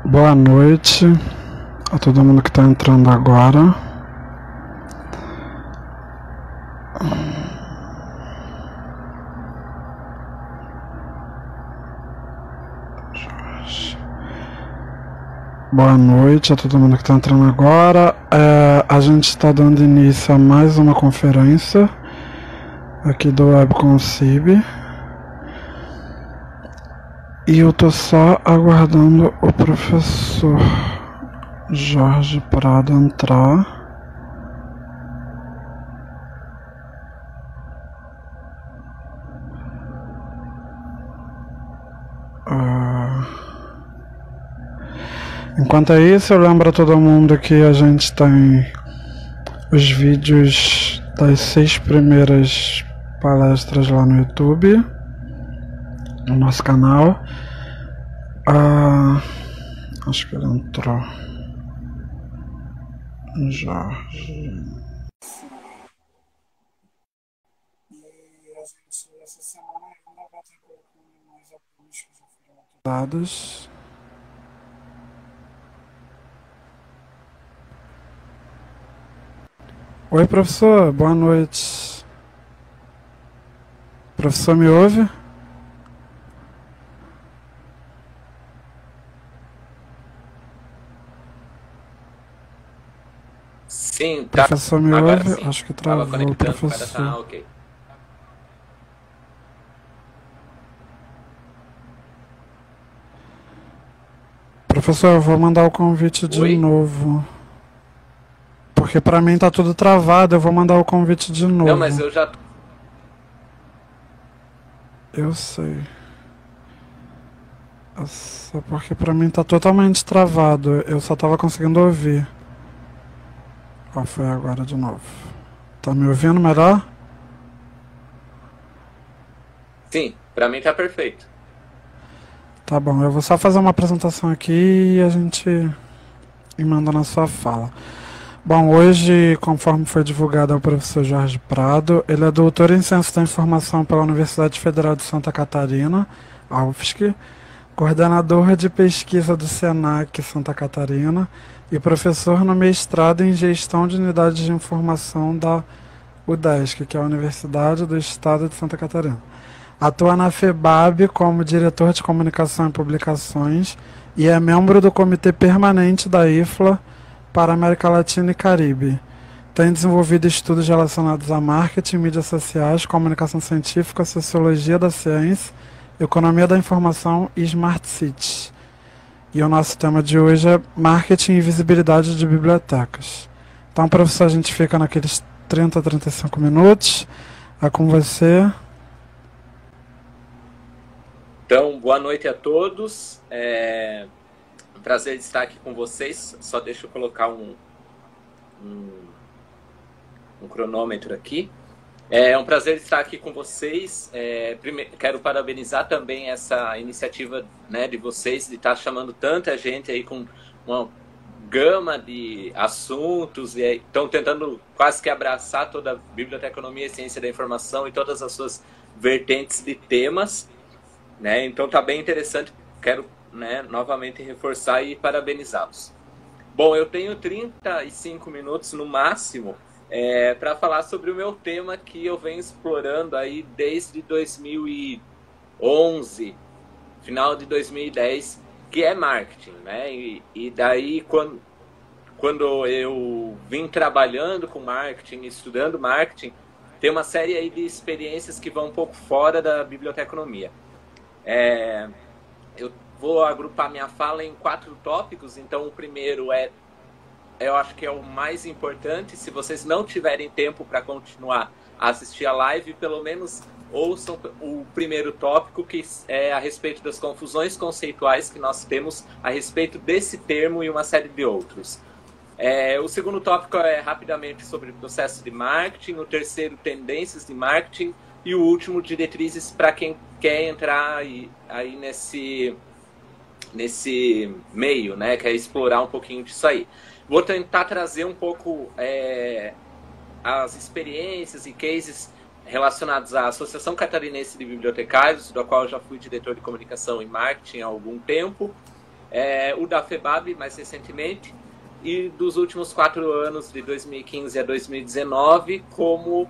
Boa noite a todo mundo que está entrando agora. Boa noite a todo mundo que está entrando agora. A gente está dando início a mais uma conferência aqui do WebConcib. E eu tô só aguardando o professor Jorge Prado entrar. Enquanto é isso, eu lembro a todo mundo que a gente tem os vídeos das 6 primeiras palestras lá no YouTube, no nosso canal. Acho que ele entrou. Jorge. E a gente, essa semana, ainda vai estar colocando mais alguns que já foram atualizados. Oi, professor, boa noite. Professor, me ouve? Sim, tá. Professor, me Agora ouve? sim. Acho que travou o professor. Ok. Professor, eu vou mandar o convite de novo. Porque pra mim tá tudo travado, eu vou mandar o convite de novo. Não, mas eu já... Eu sei. Só porque pra mim tá totalmente travado, eu só tava conseguindo ouvir. Ó, foi agora de novo. Tá me ouvindo melhor? Sim, pra mim tá perfeito. Tá bom, eu vou só fazer uma apresentação aqui e a gente emenda na sua fala. Bom, hoje, conforme foi divulgado, é o professor Jorge Prado. Ele é doutor em Ciência da Informação pela Universidade Federal de Santa Catarina, a UFSC, coordenador de pesquisa do SENAC Santa Catarina e professor no mestrado em Gestão de Unidades de Informação da UDESC, que é a Universidade do Estado de Santa Catarina. Atua na FEBAB como diretor de comunicação e publicações e é membro do Comitê Permanente da IFLA para América Latina e Caribe. Tem desenvolvido estudos relacionados a marketing, mídias sociais, comunicação científica, sociologia da ciência, economia da informação e smart cities. E o nosso tema de hoje é marketing e visibilidade de bibliotecas. Então, professor, a gente fica naqueles 30 a 35 minutos. É com você. Então, boa noite a todos. Um prazer estar aqui com vocês. Só deixa eu colocar um cronômetro aqui. É um prazer estar aqui com vocês. Primeiro, quero parabenizar também essa iniciativa, né, de vocês de estar chamando tanta gente aí com uma gama de assuntos e estão tentando quase que abraçar toda a biblioteconomia e ciência da informação e todas as suas vertentes de temas, né? Então tá bem interessante. Quero, né, novamente reforçar e parabenizá-los. Bom, eu tenho 35 minutos no máximo para falar sobre o meu tema que eu venho explorando aí desde 2011, final de 2010, que é marketing, né? E daí, quando eu vim trabalhando com marketing, estudando marketing, tem uma série aí de experiências que vão um pouco fora da biblioteconomia. Eu vou agrupar minha fala em 4 tópicos. Então, o primeiro eu acho que é o mais importante. Se vocês não tiverem tempo para continuar a assistir a live, pelo menos ouçam o primeiro tópico, que é a respeito das confusões conceituais que nós temos a respeito desse termo e uma série de outros. O segundo tópico é rapidamente sobre o processo de marketing, o terceiro, tendências de marketing, e o último, diretrizes para quem quer entrar aí nesse meio, né? Quer explorar um pouquinho disso aí. Vou tentar trazer um pouco as experiências e cases relacionados à Associação Catarinense de Bibliotecários, da qual eu já fui diretor de comunicação e marketing há algum tempo, o da FEBAB mais recentemente, e dos últimos 4 anos, de 2015 a 2019, como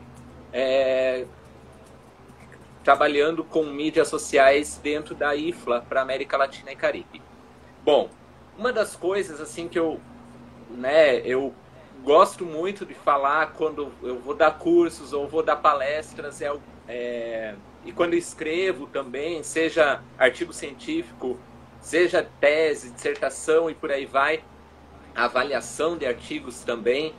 trabalhando com mídias sociais dentro da IFLA para América Latina e Caribe. Bom, uma das coisas assim que eu gosto muito de falar quando eu vou dar cursos ou vou dar palestras e quando eu escrevo também, seja artigo científico, seja tese, dissertação e por aí vai, avaliação de artigos também,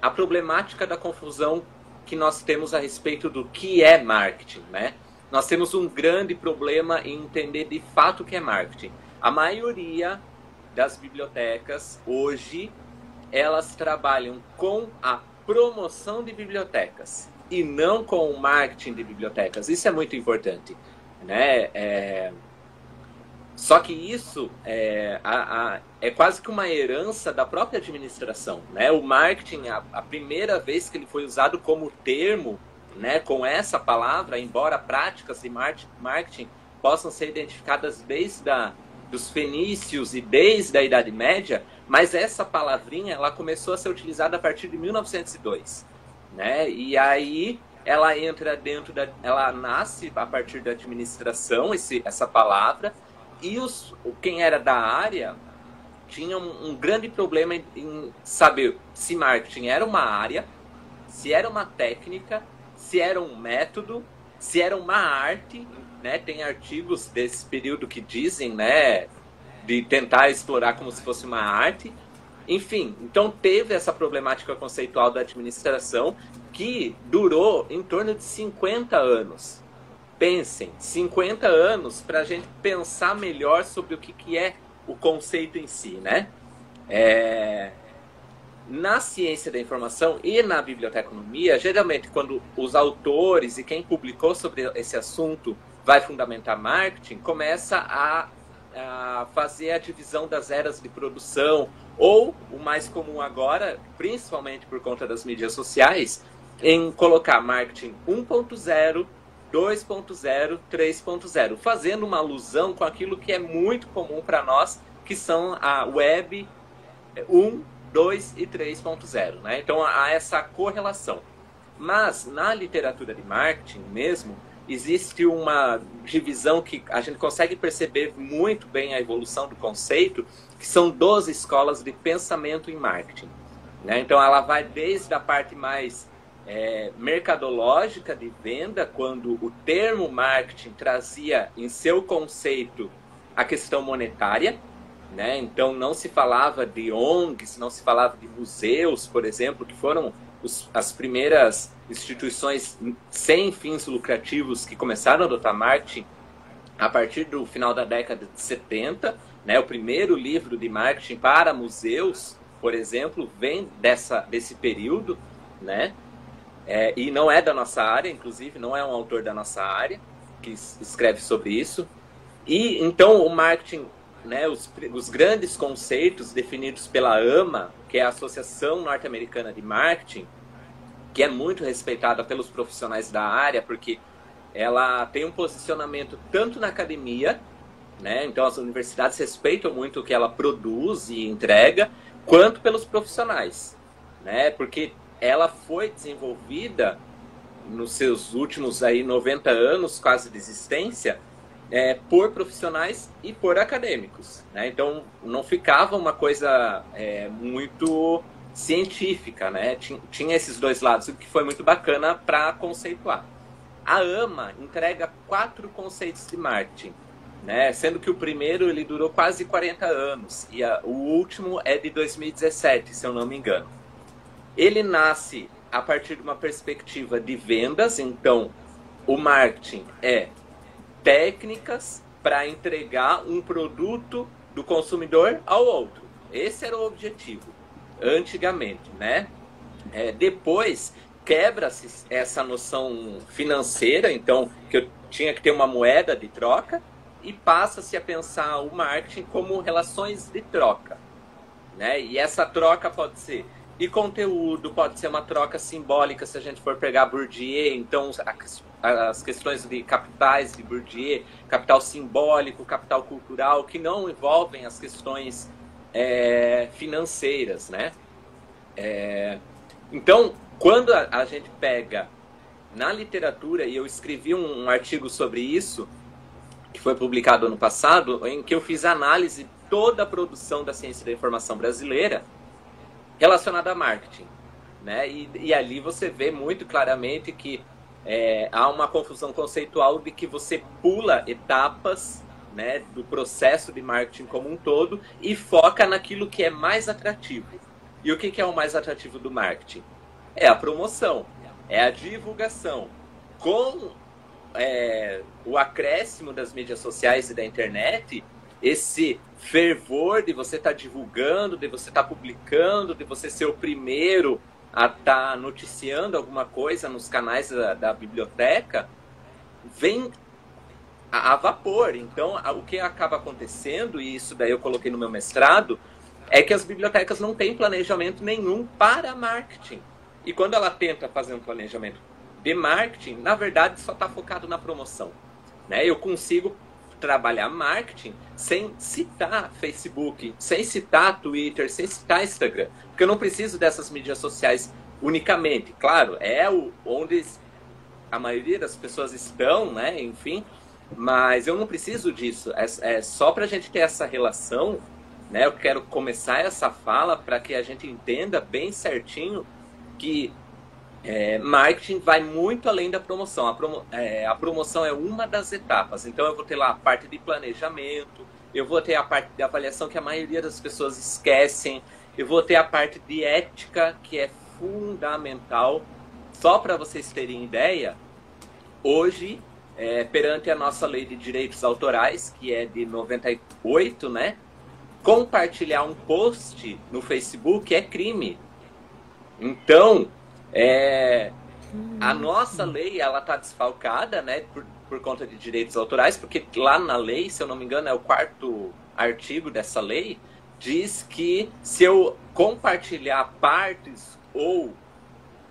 a problemática da confusão que nós temos a respeito do que é marketing, né? Nós temos um grande problema em entender de fato o que é marketing. A maioria das bibliotecas hoje, elas trabalham com a promoção de bibliotecas e não com o marketing de bibliotecas. Isso é muito importante, né? Só que isso é quase que uma herança da própria administração, né? O marketing, a primeira vez que ele foi usado como termo, né, com essa palavra, embora práticas de marketing possam ser identificadas desde dos fenícios e desde a Idade Média, mas essa palavrinha ela começou a ser utilizada a partir de 1902, né? E aí ela entra ela nasce a partir da administração, essa palavra, e quem era da área tinha um grande problema em saber se marketing era uma área, se era uma técnica, se era um método, se era uma arte, né? Tem artigos desse período que dizem, né, de tentar explorar como se fosse uma arte. Enfim, então teve essa problemática conceitual da administração que durou em torno de 50 anos. Pensem, 50 anos para a gente pensar melhor sobre o que é o conceito em si, né? Na ciência da informação e na biblioteconomia, geralmente quando os autores e quem publicou sobre esse assunto vai fundamentar marketing, começa a fazer a divisão das eras de produção, ou o mais comum agora, principalmente por conta das mídias sociais, em colocar marketing 1.0, 2.0, 3.0, fazendo uma alusão com aquilo que é muito comum para nós, que são a web 1, 2 e 3.0, né? Então há essa correlação. Mas na literatura de marketing mesmo, existe uma divisão que a gente consegue perceber muito bem a evolução do conceito, que são 12 escolas de pensamento em marketing, né? Então ela vai desde a parte mais mercadológica de venda, quando o termo marketing trazia em seu conceito a questão monetária, né? Então não se falava de ONGs, não se falava de museus, por exemplo, que foram as primeiras instituições sem fins lucrativos que começaram a adotar marketing a partir do final da década de 70, né? O primeiro livro de marketing para museus, por exemplo, vem desse período, né? E não é da nossa área, inclusive, não é um autor da nossa área que escreve sobre isso. E então o marketing, né, os grandes conceitos definidos pela AMA, que é a Associação Norte-Americana de Marketing, que é muito respeitada pelos profissionais da área, porque ela tem um posicionamento tanto na academia, né, então as universidades respeitam muito o que ela produz e entrega, quanto pelos profissionais, né, porque ela foi desenvolvida nos seus últimos 90 anos, quase de existência, por profissionais e por acadêmicos, né? Então não ficava uma coisa muito científica, né? Tinha esses dois lados, o que foi muito bacana para conceituar. A AMA entrega 4 conceitos de marketing, né? Sendo que o primeiro ele durou quase 40 anos e o último é de 2017, se eu não me engano. Ele nasce a partir de uma perspectiva de vendas, então o marketing é técnicas para entregar um produto do consumidor ao outro. Esse era o objetivo, antigamente, né? Depois quebra-se essa noção financeira, então que eu tinha que ter uma moeda de troca, e passa-se a pensar o marketing como relações de troca, né? E essa troca pode ser de conteúdo, pode ser uma troca simbólica, se a gente for pegar Bourdieu, então as questões de capitais de Bourdieu, capital simbólico, capital cultural, que não envolvem as questões financeiras, né? Então, quando a gente pega na literatura, e eu escrevi um artigo sobre isso, que foi publicado ano passado, em que eu fiz análise de toda a produção da ciência da informação brasileira relacionada a marketing, né? E ali você vê muito claramente que há uma confusão conceitual de que você pula etapas, né, do processo de marketing como um todo e foca naquilo que é mais atrativo. E o que é o mais atrativo do marketing? É a promoção, é a divulgação. Com o acréscimo das mídias sociais e da internet, esse fervor de você estar divulgando, de você estar publicando, de você ser o primeiro a estar noticiando alguma coisa nos canais da biblioteca, vem a vapor. Então, o que acaba acontecendo, e isso daí eu coloquei no meu mestrado, é que as bibliotecas não têm planejamento nenhum para marketing. E quando ela tenta fazer um planejamento de marketing, na verdade só está focado na promoção, né? Eu consigo trabalhar marketing sem citar Facebook, sem citar Twitter, sem citar Instagram, porque eu não preciso dessas mídias sociais unicamente. Claro, onde a maioria das pessoas estão, né? Enfim, mas eu não preciso disso. É só para a gente ter essa relação, né? Eu quero começar essa fala para que a gente entenda bem certinho que marketing vai muito além da promoção. A promoção é uma das etapas. Então eu vou ter lá a parte de planejamento, eu vou ter a parte de avaliação que a maioria das pessoas esquecem, eu vou ter a parte de ética, que é fundamental. Só para vocês terem ideia, hoje, perante a nossa lei de direitos autorais, que é de 98, né? Compartilhar um post no Facebook é crime. Então, a nossa lei, ela está desfalcada, né, por conta de direitos autorais, porque lá na lei, se eu não me engano, é o 4º artigo dessa lei, diz que se eu compartilhar partes ou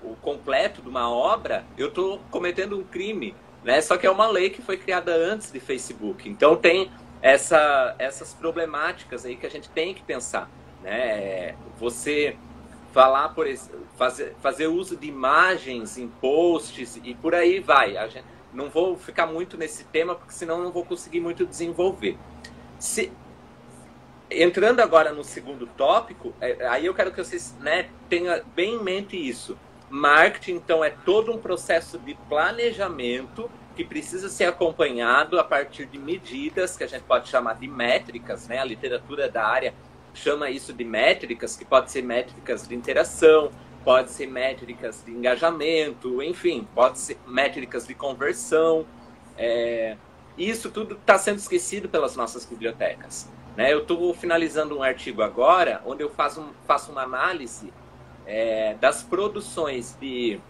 o completo de uma obra, eu estou cometendo um crime, né? Só que é uma lei que foi criada antes de Facebook. Então tem essas problemáticas aí que a gente tem que pensar, né? Você falar, por fazer uso de imagens em posts e por aí vai. Não vou ficar muito nesse tema, porque senão não vou conseguir muito desenvolver. Entrando agora no segundo tópico, aí eu quero que vocês, né, tenham bem em mente isso. Marketing, então, é todo um processo de planejamento que precisa ser acompanhado a partir de medidas que a gente pode chamar de métricas, né? A literatura da área chama isso de métricas, que pode ser métricas de interação, pode ser métricas de engajamento, enfim, pode ser métricas de conversão. Isso tudo está sendo esquecido pelas nossas bibliotecas, né? Eu estou finalizando um artigo agora, onde eu faço uma análise das produções de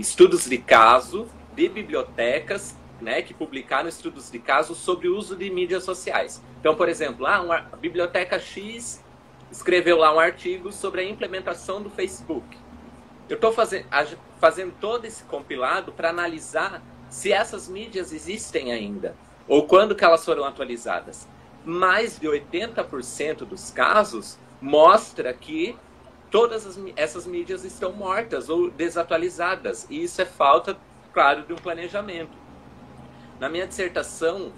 estudos de caso de bibliotecas, né, que publicaram estudos de caso sobre o uso de mídias sociais. Então, por exemplo, a biblioteca X escreveu lá um artigo sobre a implementação do Facebook. Eu estou fazendo todo esse compilado para analisar se essas mídias existem ainda, ou quando que elas foram atualizadas. Mais de 80% dos casos mostra que todas essas mídias estão mortas ou desatualizadas. E isso é falta, claro, de um planejamento. Na minha dissertação,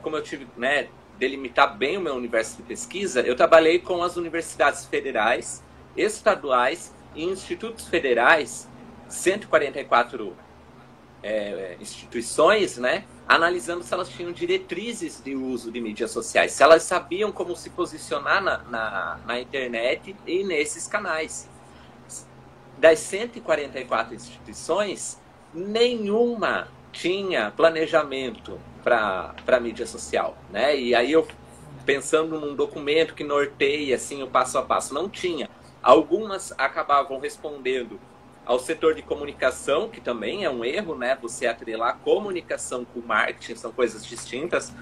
como eu tive, né, delimitar bem o meu universo de pesquisa, eu trabalhei com as universidades federais, estaduais e institutos federais, 144 instituições, né, analisando se elas tinham diretrizes de uso de mídias sociais, se elas sabiam como se posicionar na internet e nesses canais. Das 144 instituições, nenhuma tinha planejamento para mídia social, né? E aí eu, pensando num documento que norteia assim, o passo a passo, não tinha. Algumas acabavam respondendo ao setor de comunicação, que também é um erro, né? Você atrelar comunicação com marketing, são coisas distintas.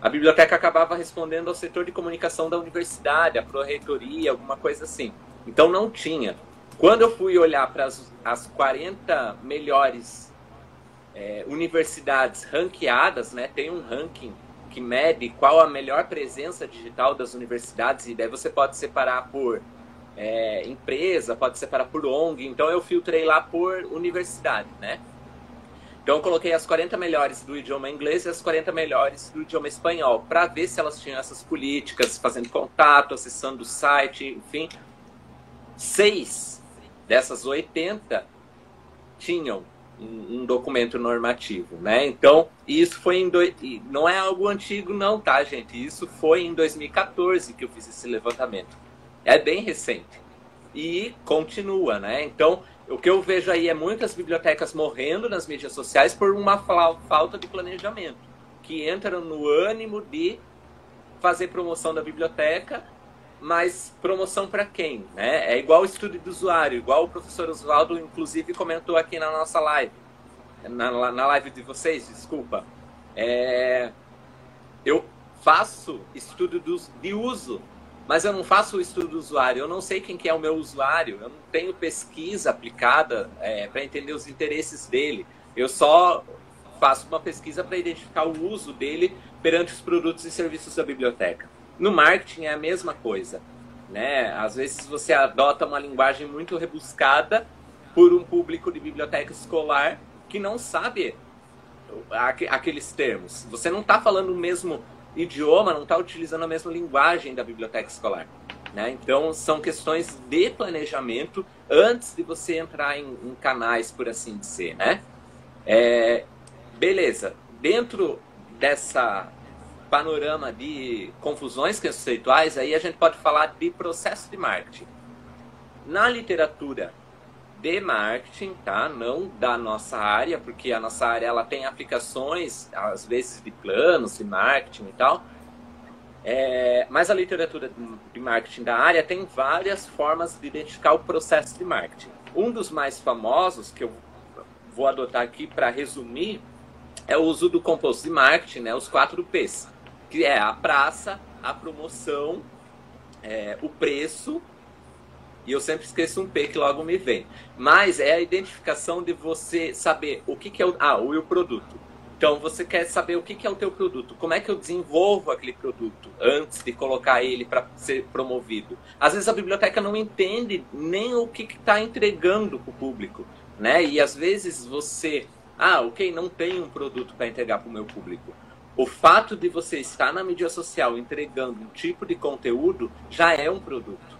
A biblioteca acabava respondendo ao setor de comunicação da universidade, a pró-reitoria, alguma coisa assim. Então não tinha. Quando eu fui olhar para as 40 melhores universidades ranqueadas, né, tem um ranking que mede qual a melhor presença digital das universidades, e daí você pode separar por empresa, pode separar por ONG, então eu filtrei lá por universidade, né? Então eu coloquei as 40 melhores do idioma inglês e as 40 melhores do idioma espanhol, para ver se elas tinham essas políticas, fazendo contato, acessando o site, enfim. 6 dessas 80 tinham um documento normativo, né? Então, isso foi não é algo antigo não, tá, gente? Isso foi em 2014 que eu fiz esse levantamento. É bem recente. E continua, né? Então, o que eu vejo aí é muitas bibliotecas morrendo nas mídias sociais por uma falta de planejamento, que entram no ânimo de fazer promoção da biblioteca, mas promoção para quem? Né? É igual o estudo do usuário, igual o professor Oswaldo, inclusive, comentou aqui na nossa live, na live de vocês, desculpa. Eu faço estudo de uso, mas eu não faço o estudo do usuário, eu não sei quem que é o meu usuário, eu não tenho pesquisa aplicada para entender os interesses dele, eu só faço uma pesquisa para identificar o uso dele perante os produtos e serviços da biblioteca. No marketing é a mesma coisa, né? Às vezes você adota uma linguagem muito rebuscada por um público de biblioteca escolar que não sabe aqueles termos. Você não está falando o mesmo idioma, não está utilizando a mesma linguagem da biblioteca escolar, né? Então são questões de planejamento antes de você entrar em canais, por assim dizer, né? Beleza, dentro dessa panorama de confusões conceituais, aí a gente pode falar de processo de marketing. Na literatura de marketing, tá? Não da nossa área, porque a nossa área ela tem aplicações, às vezes, de planos de marketing e tal, mas a literatura de marketing da área tem várias formas de identificar o processo de marketing. Um dos mais famosos, que eu vou adotar aqui para resumir, é o uso do composto de marketing, né? Os 4 P's, que é a praça, a promoção, o preço, e eu sempre esqueço um P que logo me vem. Mas é a identificação de você saber o que é o produto. Então você quer saber o que é o teu produto, como é que eu desenvolvo aquele produto antes de colocar ele para ser promovido. Às vezes a biblioteca não entende nem o que está entregando para o público, né? E às vezes você, ok, não tem um produto para entregar para o meu público. O fato de você estar na mídia social entregando um tipo de conteúdo já é um produto,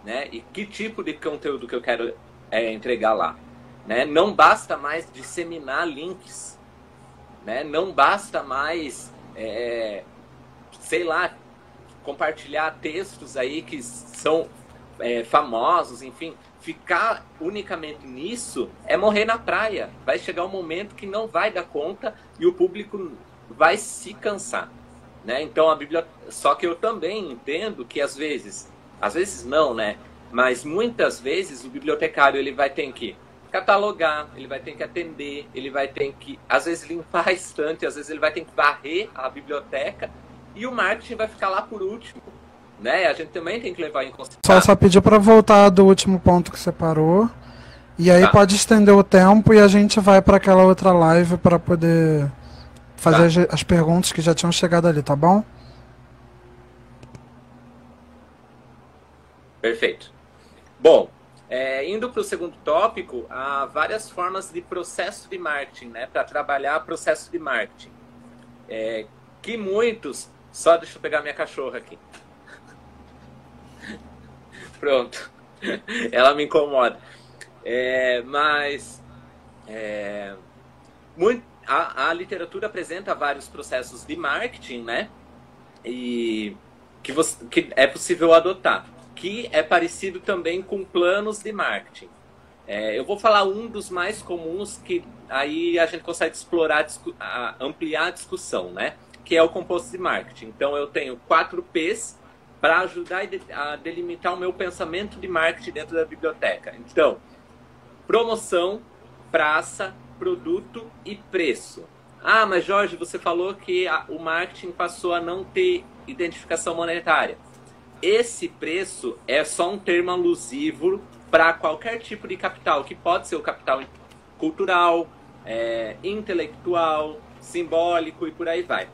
né? E que tipo de conteúdo que eu quero entregar lá, né? Não basta mais disseminar links, né? Não basta mais, sei lá, compartilhar textos aí que são famosos, enfim. Ficar unicamente nisso é morrer na praia. Vai chegar um momento que não vai dar conta e o público vai se cansar, né? Então só que eu também entendo que às vezes não, né? Mas muitas vezes o bibliotecário ele vai ter que catalogar, ele vai ter que atender, ele vai ter que às vezes limpar a estante, às vezes ele vai ter que varrer a biblioteca e o marketing vai ficar lá por último, né? A gente também tem que levar em consideração. Só pedir para voltar do último ponto que você parou. E aí pode estender o tempo e a gente vai para aquela outra live para poder fazer as perguntas que já tinham chegado ali, tá bom? Perfeito. Bom, indo para o segundo tópico, há várias formas de processo de marketing, né? Para trabalhar processo de marketing. Que muitos... Só deixa eu pegar minha cachorra aqui. Pronto. Ela me incomoda. A literatura apresenta vários processos de marketing, né? E que é possível adotar. Que é parecido também com planos de marketing. Eu vou falar um dos mais comuns que aí a gente consegue explorar, ampliar a discussão, né? Que é o composto de marketing. Então eu tenho 4 P's para ajudar a delimitar o meu pensamento de marketing dentro da biblioteca. Então, promoção, praça, produto e preço. Mas Jorge, você falou que o marketing passou a não ter identificação monetária. Esse preço é só um termo alusivo para qualquer tipo de capital, que pode ser o capital cultural, intelectual, simbólico e por aí vai.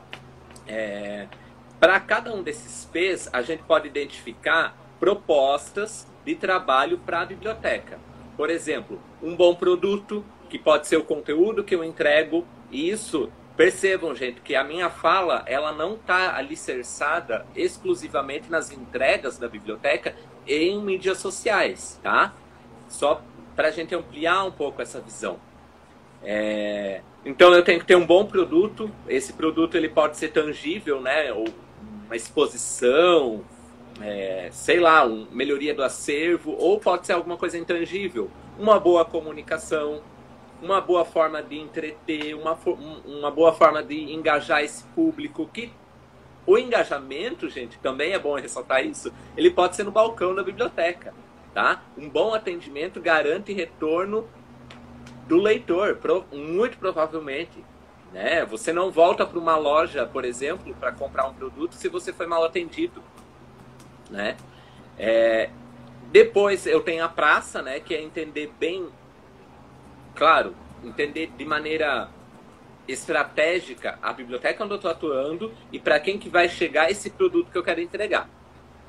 Para cada um desses P's, a gente pode identificar propostas de trabalho para a biblioteca. Por exemplo, um bom produto, que pode ser o conteúdo que eu entrego, e isso, percebam, gente, que a minha fala, ela não está alicerçada exclusivamente nas entregas da biblioteca em mídias sociais, tá? Só para a gente ampliar um pouco essa visão. Então eu tenho que ter um bom produto. Esse produto ele pode ser tangível, né? Ou uma exposição, sei lá, uma melhoria do acervo, ou pode ser alguma coisa intangível. Uma boa comunicação, uma boa forma de entreter, uma boa forma de engajar esse público. Que o engajamento, gente, também é bom ressaltar isso, ele pode ser no balcão da biblioteca, tá? Um bom atendimento garante retorno do leitor, muito provavelmente, né? Você não volta para uma loja, por exemplo, para comprar um produto se você foi mal atendido, né? Depois eu tenho a praça, né? Que é entender bem, claro, entender de maneira estratégica a biblioteca onde eu estou atuando e para quem que vai chegar esse produto que eu quero entregar,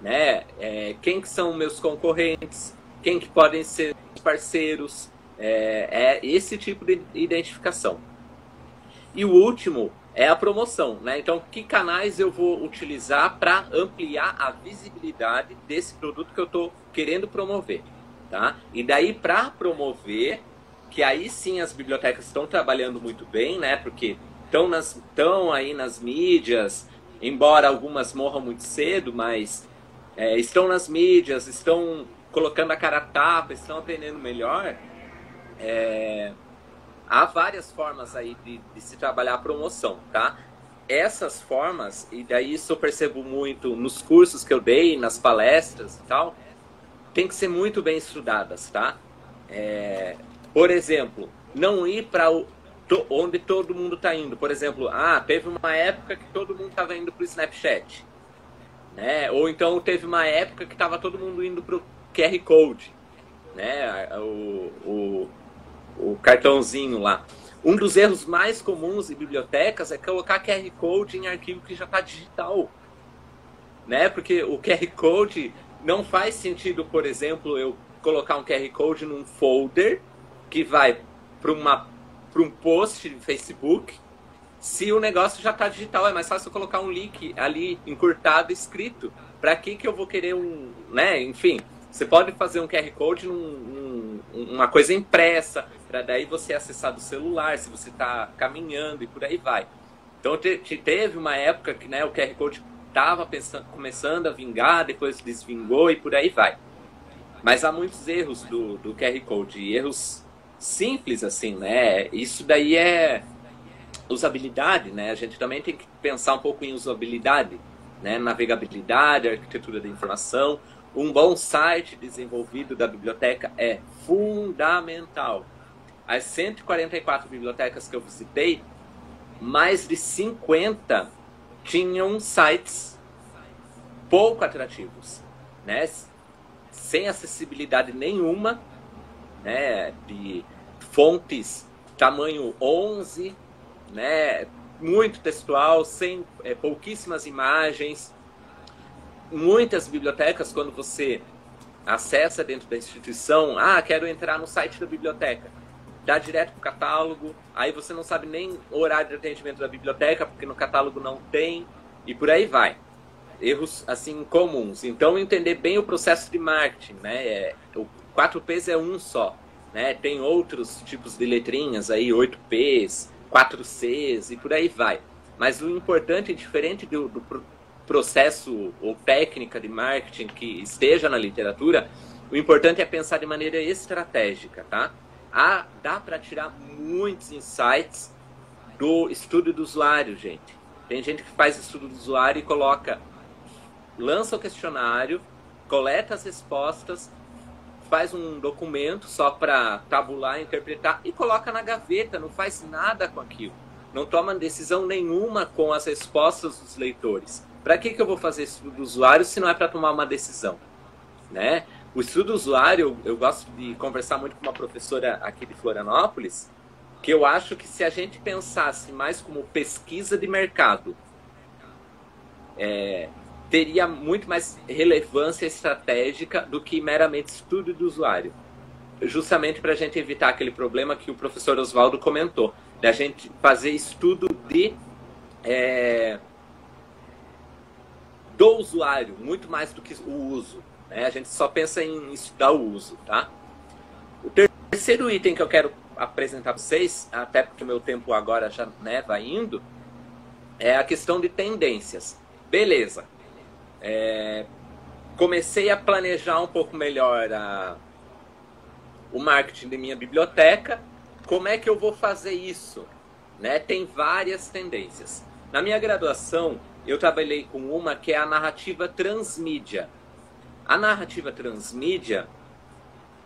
né? Quem que são meus concorrentes, quem que podem ser parceiros, esse tipo de identificação. E o último é a promoção, né? Então, que canais eu vou utilizar para ampliar a visibilidade desse produto que eu estou querendo promover, tá? E daí, para promover, que aí sim as bibliotecas estão trabalhando muito bem, né? Porque estão aí nas mídias, embora algumas morram muito cedo, mas estão nas mídias, estão colocando a cara a tapa, estão aprendendo melhor. Há várias formas aí de se trabalhar a promoção, tá? Essas formas, e daí isso eu percebo muito nos cursos que eu dei, nas palestras e tal, tem que ser muito bem estudadas, tá? Por exemplo, não ir para onde todo mundo está indo. Por exemplo, teve uma época que todo mundo estava indo para o Snapchat, né? Ou então teve uma época que estava todo mundo indo para o QR Code, né? O cartãozinho lá. Um dos erros mais comuns em bibliotecas é colocar QR Code em arquivo que já está digital, né? Porque o QR Code não faz sentido, por exemplo, eu colocar um QR Code num folder que vai para um post de Facebook, se o negócio já está digital. É mais fácil eu colocar um link ali encurtado, escrito. Para que eu vou querer né? Enfim, você pode fazer um QR Code uma coisa impressa, para daí você acessar do celular, se você está caminhando e por aí vai. Então teve uma época que, né, o QR Code estava começando a vingar, depois desvingou e por aí vai. Mas há muitos erros do QR Code, erros simples assim, né? Isso daí é usabilidade, né? A gente também tem que pensar um pouco em usabilidade, né? Navegabilidade, arquitetura da informação. Um bom site desenvolvido da biblioteca é fundamental. As 144 bibliotecas que eu visitei, mais de 50 tinham sites pouco atrativos, né? Sem acessibilidade nenhuma, né? De fontes tamanho 11, né? Muito textual, sem pouquíssimas imagens. Muitas bibliotecas, quando você acessa dentro da instituição, quero entrar no site da biblioteca, dá direto para o catálogo, aí você não sabe nem o horário de atendimento da biblioteca, porque no catálogo não tem, e por aí vai. Erros, assim, comuns. Então, entender bem o processo de marketing, né? O 4Ps é um só, né? Tem outros tipos de letrinhas aí, 8Ps, 4Cs, e por aí vai. Mas o importante, diferente do processo ou técnica de marketing que esteja na literatura, o importante é pensar de maneira estratégica, tá? Dá para tirar muitos insights do estudo do usuário, gente. Tem gente que faz estudo do usuário e lança o questionário, coleta as respostas, faz um documento só para tabular, interpretar e coloca na gaveta, não faz nada com aquilo. Não toma decisão nenhuma com as respostas dos leitores. Para que eu vou fazer estudo do usuário se não é para tomar uma decisão, né? O estudo do usuário, eu gosto de conversar muito com uma professora aqui de Florianópolis, que eu acho que se a gente pensasse mais como pesquisa de mercado, teria muito mais relevância estratégica do que meramente estudo do usuário. Justamente para a gente evitar aquele problema que o professor Oswaldo comentou, da gente fazer estudo do usuário, muito mais do que o uso. Né? A gente só pensa em estudar o uso. Tá? O terceiro item que eu quero apresentar para vocês, até porque o meu tempo agora já vai indo, é a questão de tendências. Beleza. Comecei a planejar um pouco melhor o marketing de minha biblioteca. Como é que eu vou fazer isso? Né? Tem várias tendências. Na minha graduação, eu trabalhei com uma que é a narrativa transmídia. A narrativa transmídia,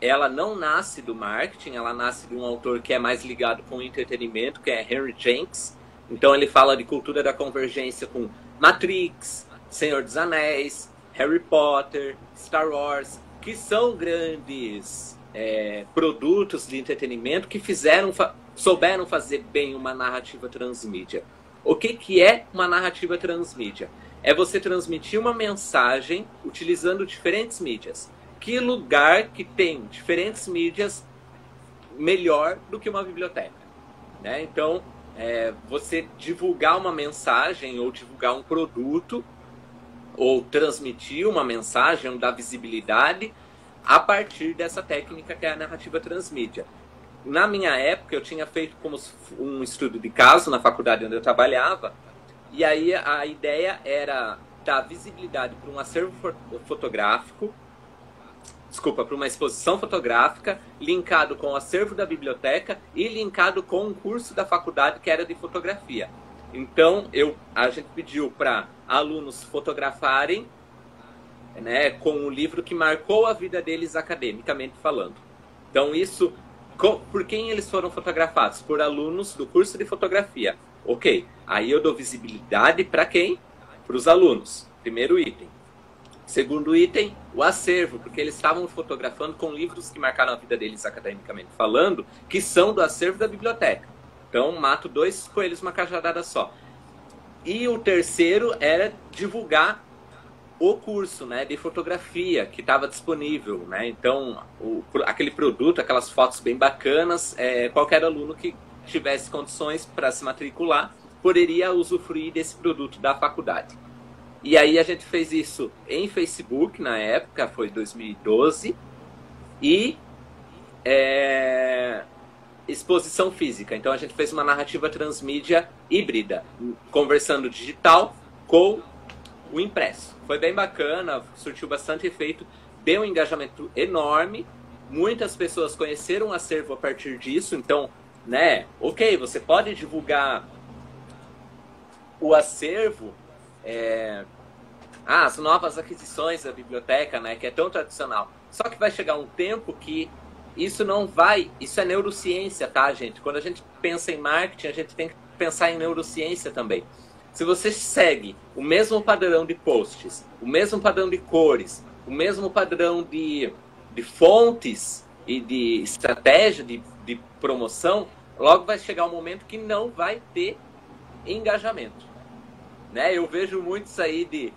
ela não nasce do marketing, ela nasce de um autor que é mais ligado com o entretenimento, que é Henry Jenks. Então ele fala de cultura da convergência com Matrix, Senhor dos Anéis, Harry Potter, Star Wars, que são grandes produtos de entretenimento que souberam fazer bem uma narrativa transmídia. O que é uma narrativa transmídia? É você transmitir uma mensagem utilizando diferentes mídias. Que lugar que tem diferentes mídias melhor do que uma biblioteca? Né? Então, você divulgar uma mensagem ou divulgar um produto ou transmitir uma mensagem, ou dar visibilidade a partir dessa técnica que é a narrativa transmídia. Na minha época, eu tinha feito como um estudo de caso na faculdade onde eu trabalhava, e aí a ideia era dar visibilidade para um acervo fotográfico, para uma exposição fotográfica, linkado com o acervo da biblioteca e linkado com um curso da faculdade que era de fotografia. Então, a gente pediu para alunos fotografarem, né, com um livro que marcou a vida deles academicamente falando. Então, isso, por quem eles foram fotografados? Por alunos do curso de fotografia. Ok, aí eu dou visibilidade para quem? Para os alunos. Primeiro item. Segundo item, o acervo, porque eles estavam fotografando com livros que marcaram a vida deles academicamente falando, que são do acervo da biblioteca. Então, mato 2 coelhos numa cajadada só. E o terceiro era divulgar o curso, né, de fotografia que estava disponível. Né? Então, aquele produto, aquelas fotos bem bacanas, qualquer aluno que tivesse condições para se matricular poderia usufruir desse produto da faculdade. E aí a gente fez isso em Facebook, na época, foi 2012, e exposição física. Então a gente fez uma narrativa transmídia híbrida, conversando digital com o impresso. Foi bem bacana, surtiu bastante efeito, deu um engajamento enorme, muitas pessoas conheceram o acervo a partir disso. Então, né, ok, você pode divulgar o acervo, as novas aquisições da biblioteca, né, que é tão tradicional. Só que vai chegar um tempo que isso não vai... Isso é neurociência, tá, gente? Quando a gente pensa em marketing, a gente tem que pensar em neurociência também. Se você segue o mesmo padrão de posts, o mesmo padrão de cores, o mesmo padrão de fontes e de estratégia de promoção, logo vai chegar um momento que não vai ter engajamento. Né? Eu vejo muito isso aí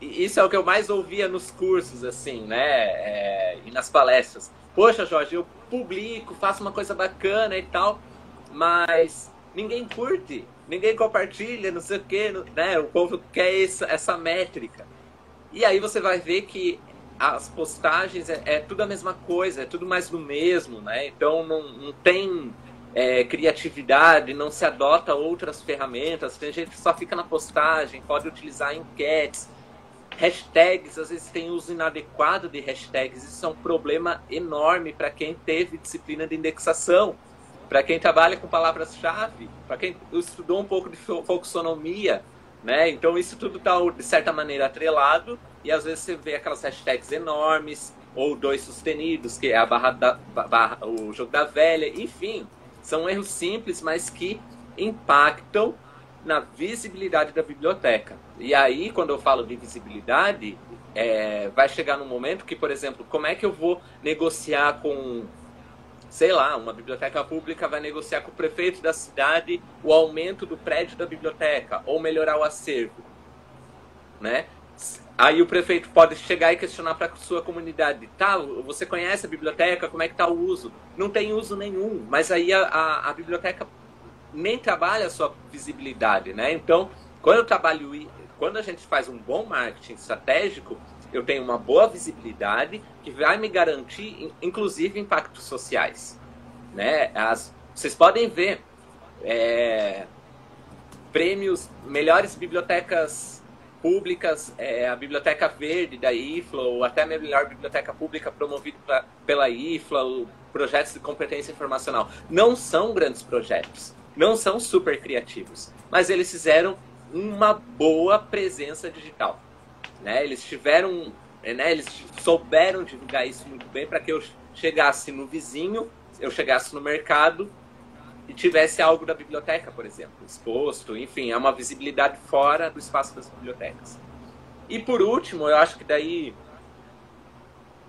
isso é o que eu mais ouvia nos cursos, assim, né? E nas palestras. Poxa, Jorge, eu publico, faço uma coisa bacana e tal, mas ninguém curte, ninguém compartilha, não sei o quê, né? O povo quer essa métrica. E aí você vai ver que as postagens é tudo a mesma coisa, é tudo mais do mesmo, né? Então não tem criatividade, não se adota outras ferramentas, tem gente que só fica na postagem, pode utilizar enquetes, hashtags, às vezes tem uso inadequado de hashtags. Isso é um problema enorme para quem teve disciplina de indexação, para quem trabalha com palavras-chave, para quem estudou um pouco de folksonomia, né? Então isso tudo está, de certa maneira, atrelado, e às vezes você vê aquelas hashtags enormes, ou dois sustenidos, que é o jogo da velha, enfim, são erros simples, mas que impactam na visibilidade da biblioteca. E aí, quando eu falo de visibilidade, vai chegar num momento que, por exemplo, como é que eu vou negociar com, sei lá, uma biblioteca pública vai negociar com o prefeito da cidade o aumento do prédio da biblioteca ou melhorar o acervo, né? Aí o prefeito pode chegar e questionar para a sua comunidade, tá, você conhece a biblioteca, como é que está o uso? Não tem uso nenhum, mas aí a biblioteca nem trabalha a sua visibilidade, né? Então, quando a gente faz um bom marketing estratégico, eu tenho uma boa visibilidade que vai me garantir, inclusive, impactos sociais, né? Vocês podem ver prêmios melhores bibliotecas públicas, a Biblioteca Verde da IFLA, ou até a melhor biblioteca pública promovida pela IFLA, projetos de competência informacional. Não são grandes projetos, não são super criativos, mas eles fizeram uma boa presença digital, né? Eles tiveram, né, eles souberam divulgar isso muito bem para que eu chegasse no vizinho, eu chegasse no mercado e tivesse algo da biblioteca, por exemplo, exposto, enfim, é uma visibilidade fora do espaço das bibliotecas. E por último, eu acho que daí,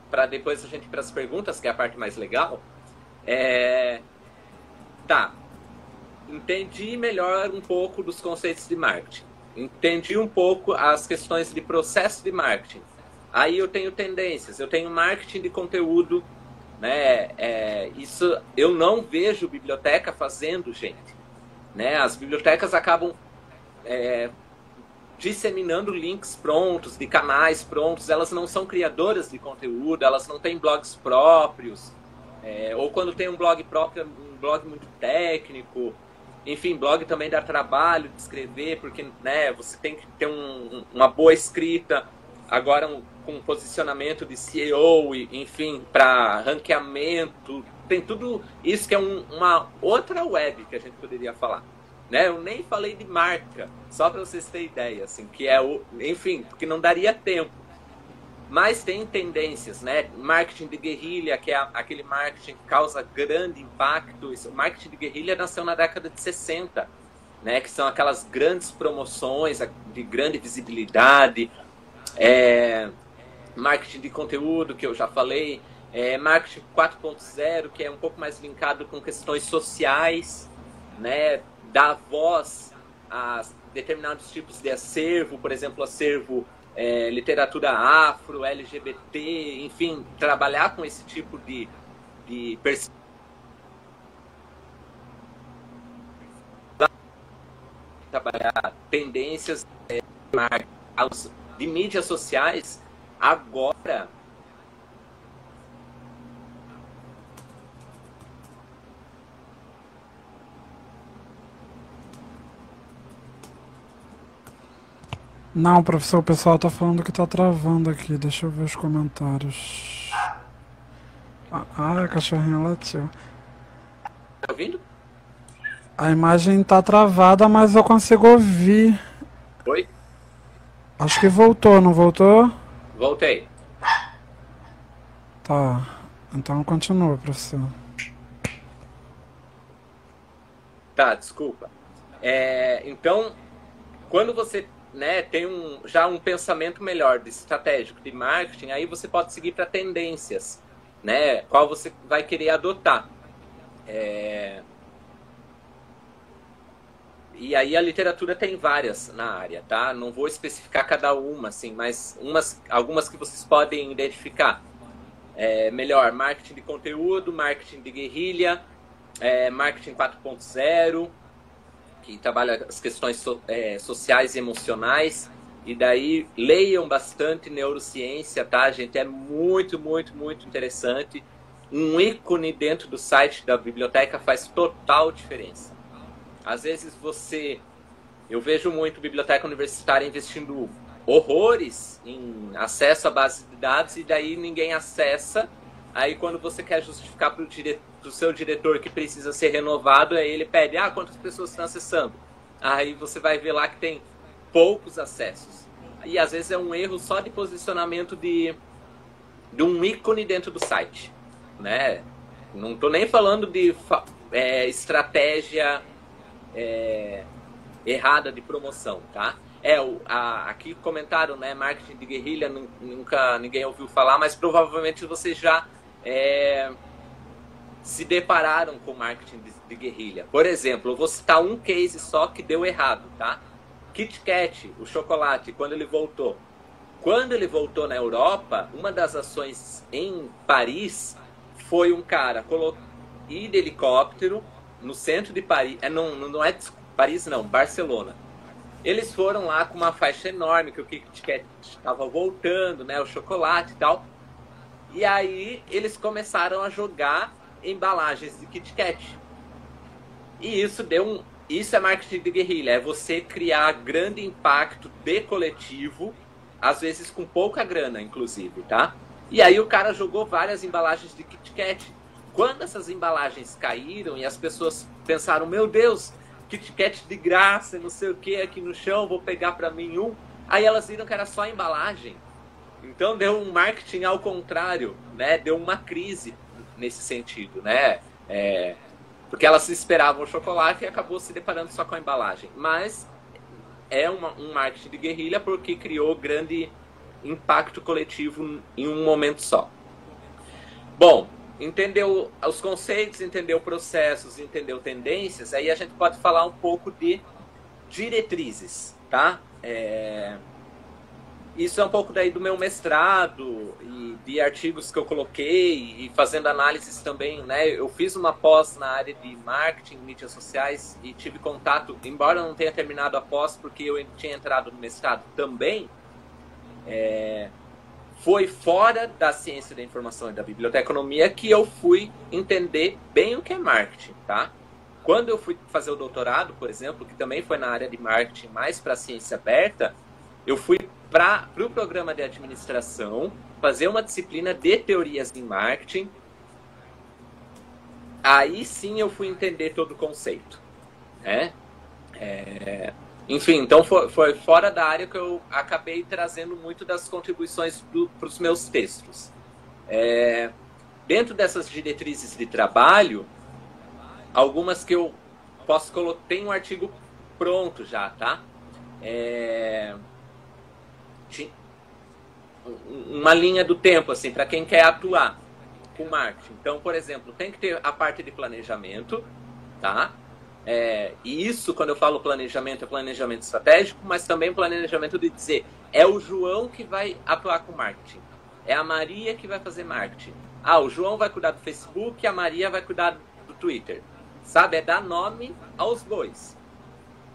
para depois a gente ir para as perguntas, que é a parte mais legal, entendi melhor um pouco dos conceitos de marketing, entendi um pouco as questões de processo de marketing. Aí eu tenho tendências, eu tenho marketing de conteúdo, né? Isso eu não vejo biblioteca fazendo, gente, né? As bibliotecas acabam disseminando links prontos, de canais prontos, elas não são criadoras de conteúdo, elas não têm blogs próprios, ou quando tem um blog próprio, um blog muito técnico, enfim, blog também dá trabalho de escrever, porque, né, você tem que ter uma boa escrita, agora com posicionamento de SEO, enfim, para ranqueamento, tem tudo isso que é uma outra web que a gente poderia falar, né? Eu nem falei de marca, só para vocês terem ideia, assim, que enfim, porque não daria tempo. Mas tem tendências, né? Marketing de guerrilha, que é aquele marketing que causa grande impacto. O marketing de guerrilha nasceu na década de 60, né? Que são aquelas grandes promoções de grande visibilidade, marketing de conteúdo, que eu já falei, marketing 4.0, que é um pouco mais linkado com questões sociais, né? Dar voz a determinados tipos de acervo, por exemplo, acervo literatura afro, LGBT, enfim, trabalhar com esse tipo de trabalhar tendências de mídias sociais agora. Não, professor, o pessoal tá falando que tá travando aqui. Deixa eu ver os comentários. A cachorrinha latiu. Tá ouvindo? A imagem tá travada, mas eu consigo ouvir. Oi? Acho que voltou, não voltou? Voltei. Tá. Então continua, professor. Tá, desculpa. Então, quando você, né, tem já um pensamento melhor de estratégico de marketing, aí você pode seguir para tendências, né, qual você vai querer adotar. E aí a literatura tem várias na área, tá? Não vou especificar cada uma, assim, mas algumas que vocês podem identificar. Melhor, marketing de conteúdo, marketing de guerrilha, marketing 4.0, que trabalha as questões sociais e emocionais. E daí leiam bastante neurociência, tá, gente? É muito, muito, muito interessante. Um ícone dentro do site da biblioteca faz total diferença. Às vezes eu vejo muito biblioteca universitária investindo horrores em acesso à base de dados e daí ninguém acessa. Aí quando você quer justificar para o seu diretor que precisa ser renovado, aí ele pede, quantas pessoas estão acessando? Aí você vai ver lá que tem poucos acessos. E às vezes é um erro só de posicionamento de um ícone dentro do site, né? Não estou nem falando de estratégia errada de promoção, tá? Aqui comentaram, né, marketing de guerrilha, nunca ninguém ouviu falar, mas provavelmente vocês já se depararam com marketing de guerrilha. Por exemplo, eu vou citar um case só que deu errado, tá? Kit Kat, o chocolate, quando ele voltou. Quando ele voltou na Europa, uma das ações em Paris foi um cara ir de helicóptero no centro de Paris, não é Paris não, Barcelona. Eles foram lá com uma faixa enorme, que o Kit Kat estava voltando, né, o chocolate e tal. E aí eles começaram a jogar embalagens de Kit Kat. E isso é marketing de guerrilha, é você criar grande impacto de coletivo, às vezes com pouca grana, inclusive, tá? E aí o cara jogou várias embalagens de Kit Kat. Quando essas embalagens caíram e as pessoas pensaram, meu Deus, Kit Kat de graça, não sei o que, aqui no chão, vou pegar pra mim um. Aí elas viram que era só embalagem. Então deu um marketing ao contrário, né? Deu uma crise nesse sentido, né? Porque elas esperavam o chocolate e acabou se deparando só com a embalagem. Mas é um marketing de guerrilha porque criou grande impacto coletivo em um momento só. Bom, entendeu os conceitos, entendeu processos, entendeu tendências, aí a gente pode falar um pouco de diretrizes, tá? Isso é um pouco daí do meu mestrado e de artigos que eu coloquei e fazendo análises também, né? Eu fiz uma pós na área de marketing, mídias sociais e tive contato, embora eu não tenha terminado a pós porque eu tinha entrado no mestrado também, foi fora da ciência da informação e da biblioteconomia que eu fui entender bem o que é marketing, tá? Quando eu fui fazer o doutorado, por exemplo, que também foi na área de marketing mais para ciência aberta, eu fui para o programa de administração, fazer uma disciplina de teorias em marketing. Aí sim eu fui entender todo o conceito, né? Enfim, então foi fora da área que eu acabei trazendo muito das contribuições para os meus textos. Dentro dessas diretrizes de trabalho, algumas que eu posso colocar, tem um artigo pronto já, tá? Uma linha do tempo, assim, para quem quer atuar com marketing. Então, por exemplo, tem que ter a parte de planejamento, tá? E isso, quando eu falo planejamento, é planejamento estratégico, mas também planejamento de dizer, é o João que vai atuar com marketing. É a Maria que vai fazer marketing. O João vai cuidar do Facebook e a Maria vai cuidar do Twitter. Sabe? É dar nome aos bois.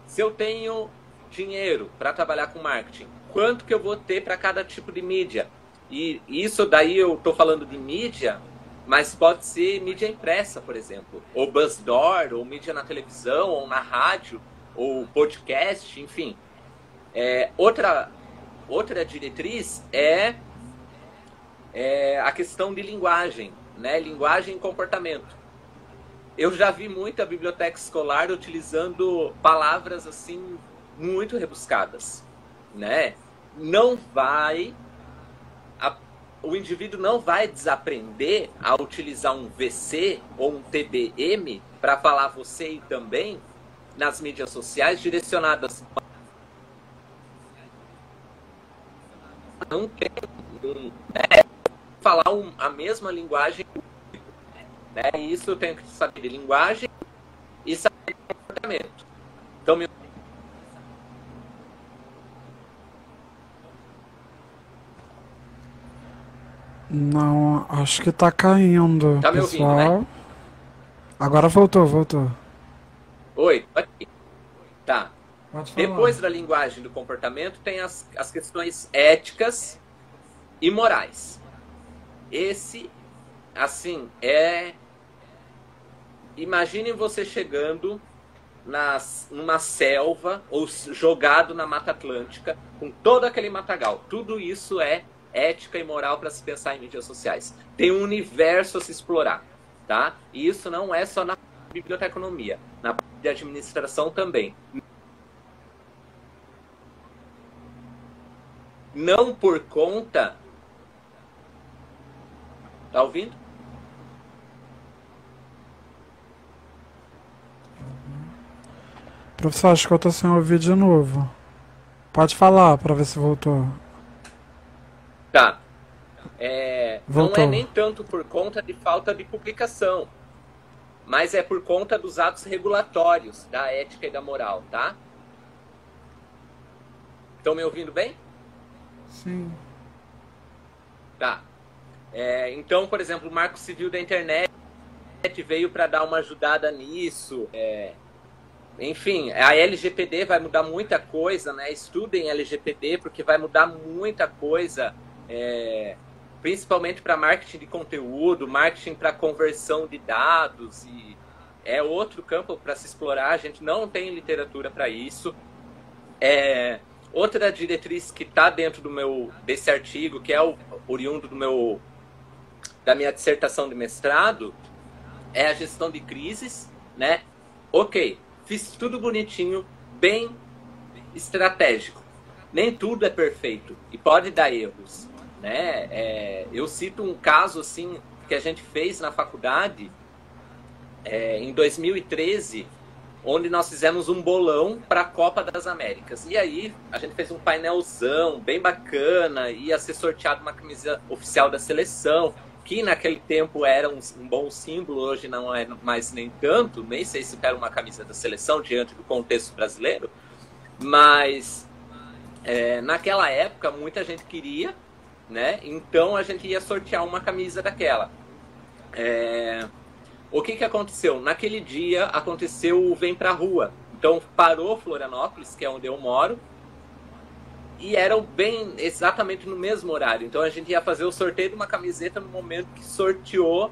Se eu tenho dinheiro para trabalhar com marketing, quanto que eu vou ter para cada tipo de mídia? E isso daí eu estou falando de mídia, mas pode ser mídia impressa, por exemplo, ou Buzzdoor, ou mídia na televisão, ou na rádio, ou podcast, enfim. Outra diretriz é a questão de linguagem, né? Linguagem e comportamento. Eu já vi muita biblioteca escolar utilizando palavras assim muito rebuscadas, né? O indivíduo não vai desaprender a utilizar um VC ou um TBM para falar você e também nas mídias sociais direcionadas. Não tem falar a mesma linguagem, né? Isso eu tenho que saber de linguagem e saber de comportamento. Então, Não, acho que tá caindo, tá me ouvindo, né? pessoal. Agora voltou. Oi, aqui. Tá. Pode falar. Depois da linguagem do comportamento, tem as questões éticas e morais. Esse, assim, imaginem você chegando numa selva ou jogado na Mata Atlântica com todo aquele matagal. Tudo isso é ética e moral para se pensar em mídias sociais. Tem um universo a se explorar, tá? E isso não é só na biblioteconomia, na parte de administração também. Não por conta... Tá ouvindo? Professor, acho que eu tô sem ouvir de novo. Pode falar para ver se voltou. Tá. Não é Voltou. nem tanto por conta de falta de publicação, mas é por conta dos atos regulatórios da ética e da moral, tá? Estão me ouvindo bem? Sim. Tá. Então, por exemplo, o Marco Civil da Internet veio para dar uma ajudada nisso. Enfim, a LGPD vai mudar muita coisa, né? Estudem LGPD porque vai mudar muita coisa, principalmente para marketing de conteúdo, marketing para conversão de dados, e é outro campo para se explorar. A gente não tem literatura para isso. Outra diretriz que está dentro desse artigo, que é oriundo da minha dissertação de mestrado, é a gestão de crises, né? Ok, fiz tudo bonitinho, bem estratégico. Nem tudo é perfeito e pode dar erros, né? Eu cito um caso assim que a gente fez na faculdade em 2013, onde nós fizemos um bolão para a Copa das Américas. E aí a gente fez um painelzão bem bacana, ia ser sorteado uma camisa oficial da seleção, que naquele tempo era um bom símbolo, hoje não é mais nem tanto, nem sei se quero uma camisa da seleção diante do contexto brasileiro, mas naquela época muita gente queria, né? Então a gente ia sortear uma camisa daquela. O que aconteceu? Naquele dia aconteceu o Vem Pra Rua. Então parou Florianópolis, que é onde eu moro, e eram bem exatamente no mesmo horário. Então a gente ia fazer o sorteio de uma camiseta no momento que sorteou,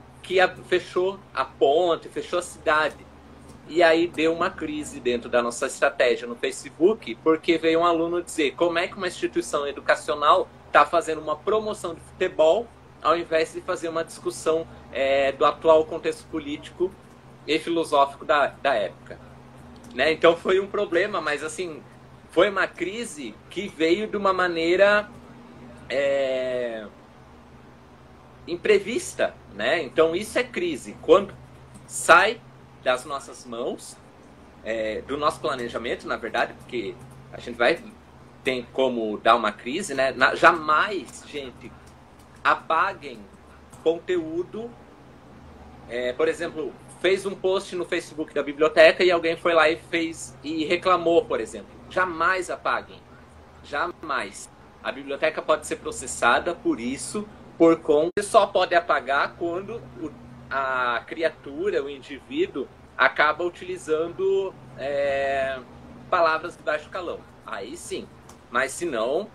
fechou a ponte, fechou a cidade. E aí deu uma crise dentro da nossa estratégia no Facebook, porque veio um aluno dizer como é que uma instituição educacional está fazendo uma promoção de futebol ao invés de fazer uma discussão do atual contexto político e filosófico da época. Né? Então foi um problema, mas assim, foi uma crise que veio de uma maneira imprevista. Né? Então isso é crise. Quando sai das nossas mãos, do nosso planejamento, na verdade, porque a gente tem como dar uma crise, né? Jamais, gente, apaguem conteúdo. Por exemplo, fez um post no Facebook da biblioteca e alguém foi lá e reclamou, por exemplo. Jamais apaguem. Jamais. A biblioteca pode ser processada por isso, por conta. Você só pode apagar quando a criatura, o indivíduo, acaba utilizando palavras de baixo calão. Aí sim. Mas se não,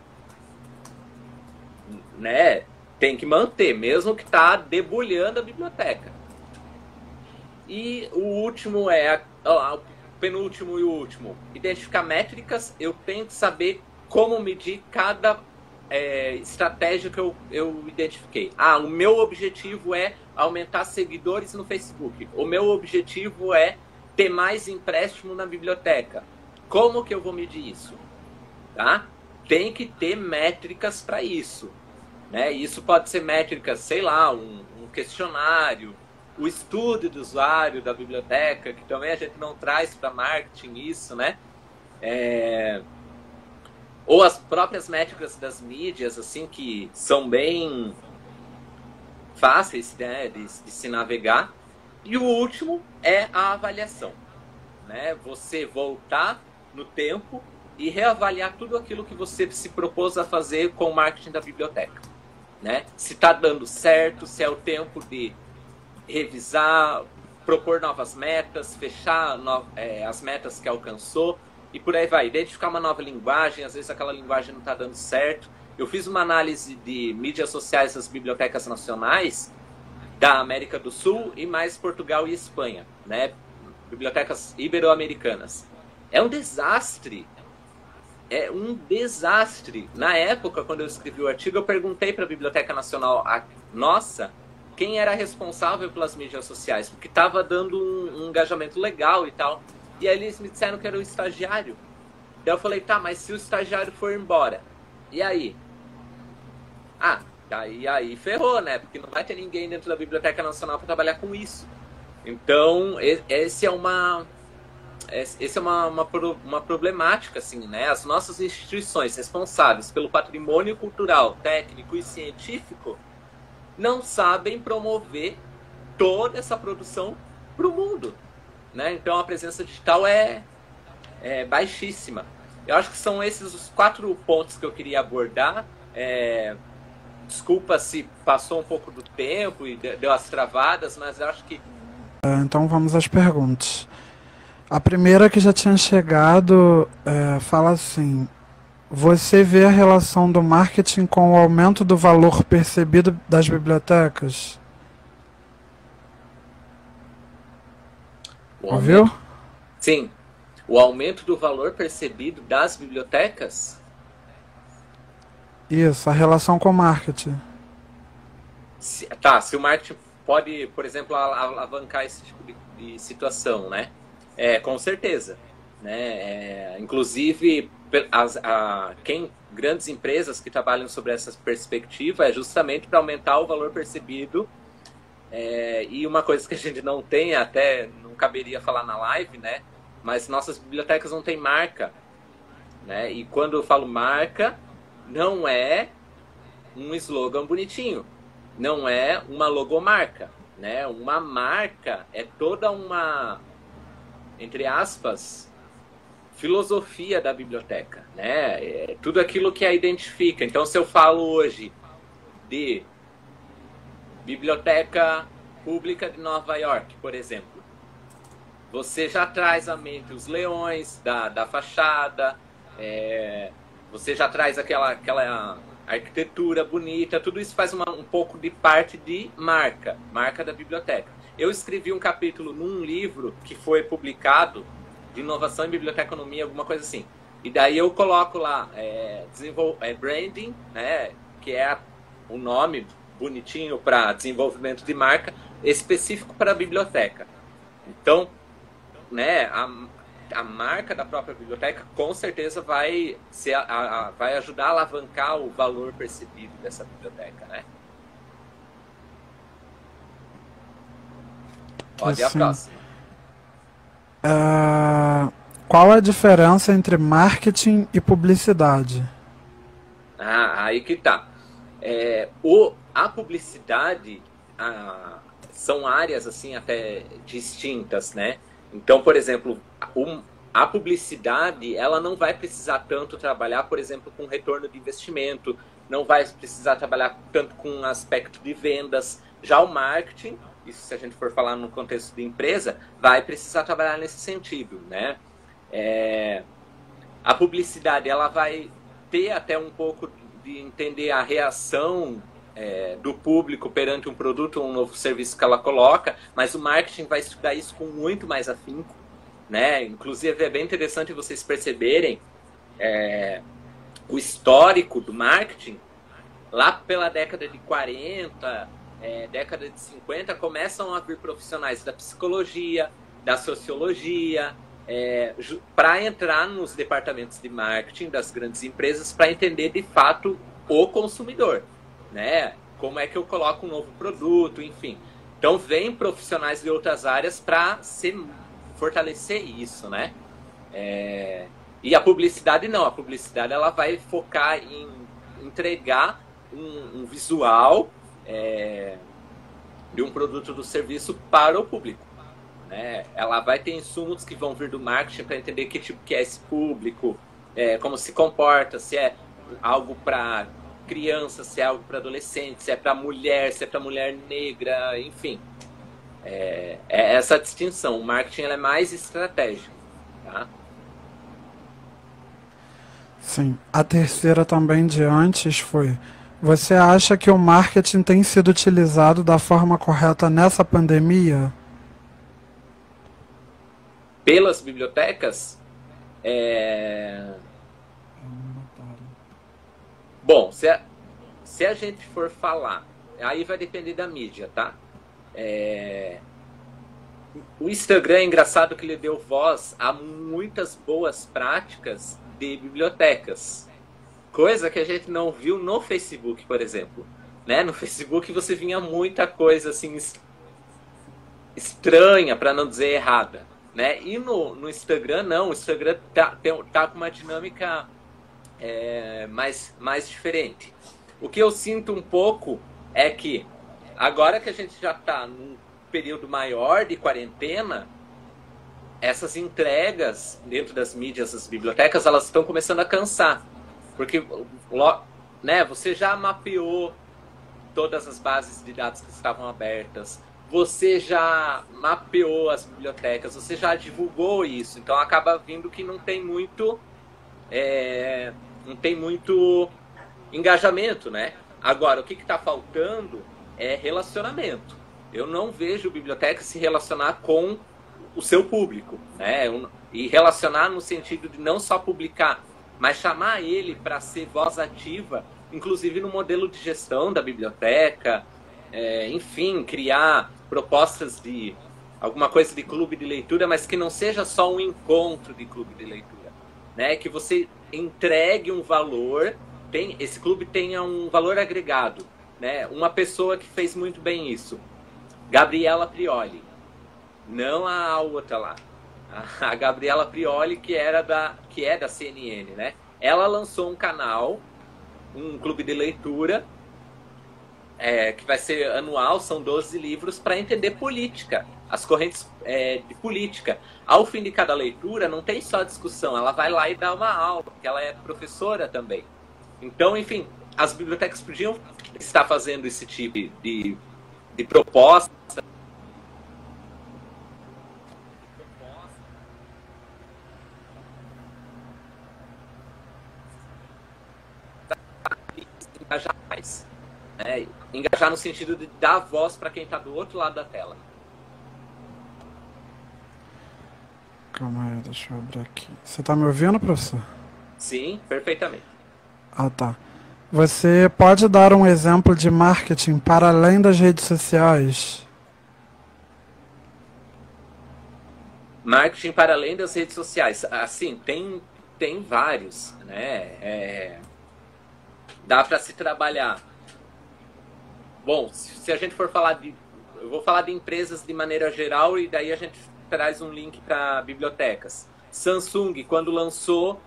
né, tem que manter, mesmo que está debulhando a biblioteca. E o último o penúltimo e o último. Identificar métricas. Eu tenho que saber como medir cada estratégia que eu identifiquei. O meu objetivo é aumentar seguidores no Facebook. O meu objetivo é ter mais empréstimo na biblioteca. Como que eu vou medir isso? Tá? Tem que ter métricas para isso. Né? Isso pode ser métricas, sei lá, um questionário, o estudo do usuário da biblioteca, que também a gente não traz para marketing isso, né? Ou as próprias métricas das mídias, assim, que são bem fáceis, né, de se navegar. E o último é a avaliação. Né? Você voltar no tempo e reavaliar tudo aquilo que você se propôs a fazer com o marketing da biblioteca. Né? Se está dando certo, se é o tempo de revisar, propor novas metas, fechar as metas que alcançou e por aí vai. Identificar uma nova linguagem, às vezes aquela linguagem não está dando certo. Eu fiz uma análise de mídias sociais das bibliotecas nacionais da América do Sul e mais Portugal e Espanha, né? Bibliotecas ibero-americanas. É um desastre. É um desastre. Na época, quando eu escrevi o artigo, eu perguntei para a Biblioteca Nacional nossa quem era responsável pelas mídias sociais, porque estava dando um engajamento legal e tal. E aí eles me disseram que era o estagiário. Daí eu falei, tá, mas se o estagiário for embora, e aí? Aí ferrou, né? Porque não vai ter ninguém dentro da Biblioteca Nacional para trabalhar com isso. Então, esse é essa é uma problemática, assim, né? As nossas instituições responsáveis pelo patrimônio cultural, técnico e científico não sabem promover toda essa produção para o mundo, né? Então a presença digital é baixíssima. Eu acho que são esses os 4 pontos que eu queria abordar. Desculpa se passou um pouco do tempo e deu as travadas, mas eu acho que... Então vamos às perguntas. A primeira que já tinha chegado fala assim: você vê a relação do marketing com o aumento do valor percebido das bibliotecas? Ouviu? Sim. O aumento do valor percebido das bibliotecas? Isso, a relação com o marketing. Se o marketing pode, por exemplo, alavancar esse tipo de situação, né? Com certeza. Né? Inclusive, grandes empresas que trabalham sobre essa perspectiva é justamente para aumentar o valor percebido. E uma coisa que a gente não tem, até não caberia falar na live, né? Mas nossas bibliotecas não têm marca. Né? E quando eu falo marca, não é um slogan bonitinho, não é uma logomarca, né? Uma marca é toda uma, entre aspas, filosofia da biblioteca, né? É tudo aquilo que a identifica. Então, se eu falo hoje de Biblioteca Pública de Nova York, por exemplo, você já traz à mente os leões da fachada, você já traz aquela arquitetura bonita, tudo isso faz um pouco de parte de marca da biblioteca. Eu escrevi um capítulo num livro que foi publicado de inovação em biblioteconomia, alguma coisa assim. E daí eu coloco lá branding, né, que é o nome bonitinho para desenvolvimento de marca, específico para a biblioteca. Então, né, a marca da própria biblioteca com certeza vai ajudar a alavancar o valor percebido dessa biblioteca, né? Pode ir a próxima. Qual a diferença entre marketing e publicidade? Aí que tá. A publicidade são áreas assim até distintas, né? Então, por exemplo, a publicidade, ela não vai precisar tanto trabalhar, por exemplo, com retorno de investimento, não vai precisar trabalhar tanto com um aspecto de vendas. Já o marketing, isso se a gente for falar no contexto de empresa, vai precisar trabalhar nesse sentido, né? A publicidade, ela vai ter até um pouco de entender a reação do público perante um produto ou um novo serviço que ela coloca, mas o marketing vai estudar isso com muito mais afinco, né? Inclusive é bem interessante vocês perceberem o histórico do marketing. Lá pela década de 40, década de 50, começam a vir profissionais da psicologia, da sociologia, para entrar nos departamentos de marketing das grandes empresas para entender de fato o consumidor, né? Como é que eu coloco um novo produto, enfim. Então vem profissionais de outras áreas para fortalecer isso, né? E a publicidade não, a publicidade ela vai focar em entregar um visual de um produto ou do serviço para o público, né? Ela vai ter insumos que vão vir do marketing para entender que tipo que é esse público, como se comporta, se é algo para criança, se é algo para adolescente, se é para mulher, se é para mulher negra, enfim. É essa distinção. O marketing ela é mais estratégico, tá? Sim. A terceira também de antes foi: você acha que o marketing tem sido utilizado da forma correta nessa pandemia? Pelas bibliotecas? Bom, se a gente for falar, aí vai depender da mídia, tá? O Instagram é engraçado que ele deu voz a muitas boas práticas de bibliotecas. Coisa que a gente não viu no Facebook, por exemplo. Né? No Facebook você vinha muita coisa assim estranha, para não dizer errada. né? E no Instagram, não. O Instagram tá com uma dinâmica mais diferente. O que eu sinto um pouco é que, agora que a gente já está num período maior de quarentena, essas entregas dentro das mídias, das bibliotecas, elas estão começando a cansar. Porque, né, você já mapeou todas as bases de dados que estavam abertas, você já mapeou as bibliotecas, você já divulgou isso, então acaba vindo que não tem muito engajamento, né? Agora, o que está faltando é relacionamento. Eu não vejo biblioteca se relacionar com o seu público, né? E relacionar no sentido de não só publicar, mas chamar ele para ser voz ativa, inclusive no modelo de gestão da biblioteca, enfim, criar propostas de alguma coisa de clube de leitura, mas que não seja só um encontro de clube de leitura, né? Que você entregue um valor, esse clube tenha um valor agregado, né? Uma pessoa que fez muito bem isso, Gabriela Prioli, não a outra lá, a Gabriela Prioli, que é da CNN, né? Ela lançou um canal, um clube de leitura, que vai ser anual, são 12 livros, para entender política, as correntes de política. Ao fim de cada leitura, não tem só discussão, ela vai lá e dá uma aula, porque ela é professora também. Então, enfim, as bibliotecas podiam estar fazendo esse tipo de proposta. Engajar mais, né? Engajar no sentido de dar voz para quem está do outro lado da tela. Calma aí, deixa eu abrir aqui. Você está me ouvindo, professor? Sim, perfeitamente. Ah, tá. Você pode dar um exemplo de marketing para além das redes sociais? Marketing para além das redes sociais. Assim, tem vários, né? Dá para se trabalhar. Bom, se a gente for falar eu vou falar de empresas de maneira geral e daí a gente traz um link para bibliotecas. Samsung, quando lançou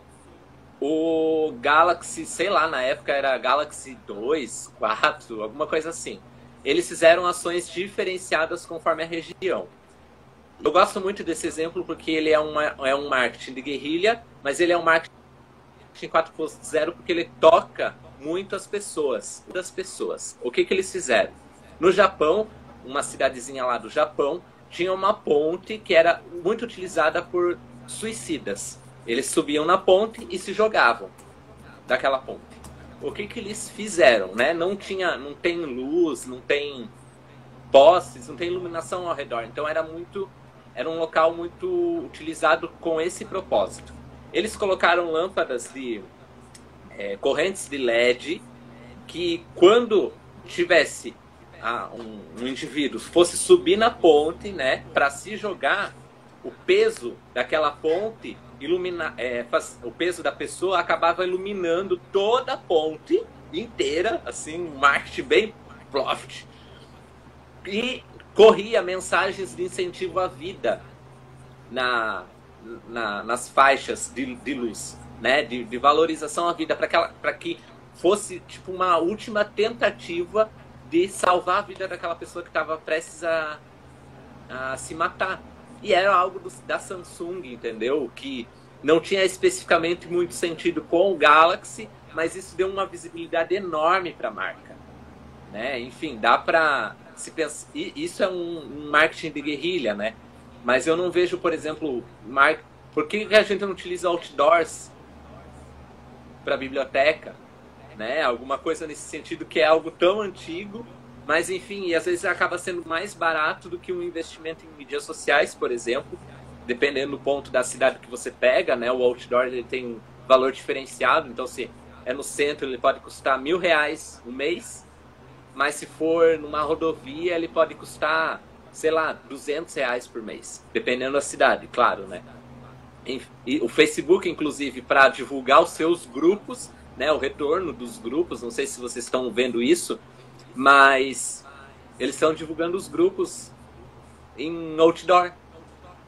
o Galaxy, sei lá, na época era Galaxy 2, 4, alguma coisa assim. Eles fizeram ações diferenciadas conforme a região. Eu gosto muito desse exemplo porque ele é um marketing de guerrilha, mas ele é um marketing 4.0 porque ele toca muito as pessoas. O que eles fizeram? No Japão, uma cidadezinha lá do Japão, tinha uma ponte que era muito utilizada por suicidas. Eles subiam na ponte e se jogavam daquela ponte. O que eles fizeram, né? Não tem luz, não tem postes, não tem iluminação ao redor. Então era um local muito utilizado com esse propósito. Eles colocaram lâmpadas de correntes de LED que quando tivesse um indivíduo fosse subir na ponte, né, para se jogar, o peso daquela ponte o peso da pessoa acabava iluminando toda a ponte inteira, assim, um marketing bem profit, e corria mensagens de incentivo à vida nas faixas de luz, né, de valorização à vida, para que fosse tipo uma última tentativa de salvar a vida daquela pessoa que estava prestes a se matar. E era algo da Samsung, entendeu? Que não tinha especificamente muito sentido com o Galaxy, mas isso deu uma visibilidade enorme para a marca, né? Enfim, dá para se pensar. Isso é um marketing de guerrilha, né? Mas eu não vejo, por exemplo, por que a gente não utiliza outdoors para biblioteca, né? Alguma coisa nesse sentido que é algo tão antigo, mas enfim, e às vezes acaba sendo mais barato do que um investimento em mídias sociais, por exemplo, dependendo do ponto da cidade que você pega, né? O outdoor ele tem um valor diferenciado, então se é no centro ele pode custar R$1.000 um mês, mas se for numa rodovia ele pode custar, sei lá, R$200 por mês, dependendo da cidade, claro, né? E o Facebook, inclusive, para divulgar os seus grupos, né, o retorno dos grupos, não sei se vocês estão vendo isso, mas eles estão divulgando os grupos em outdoor,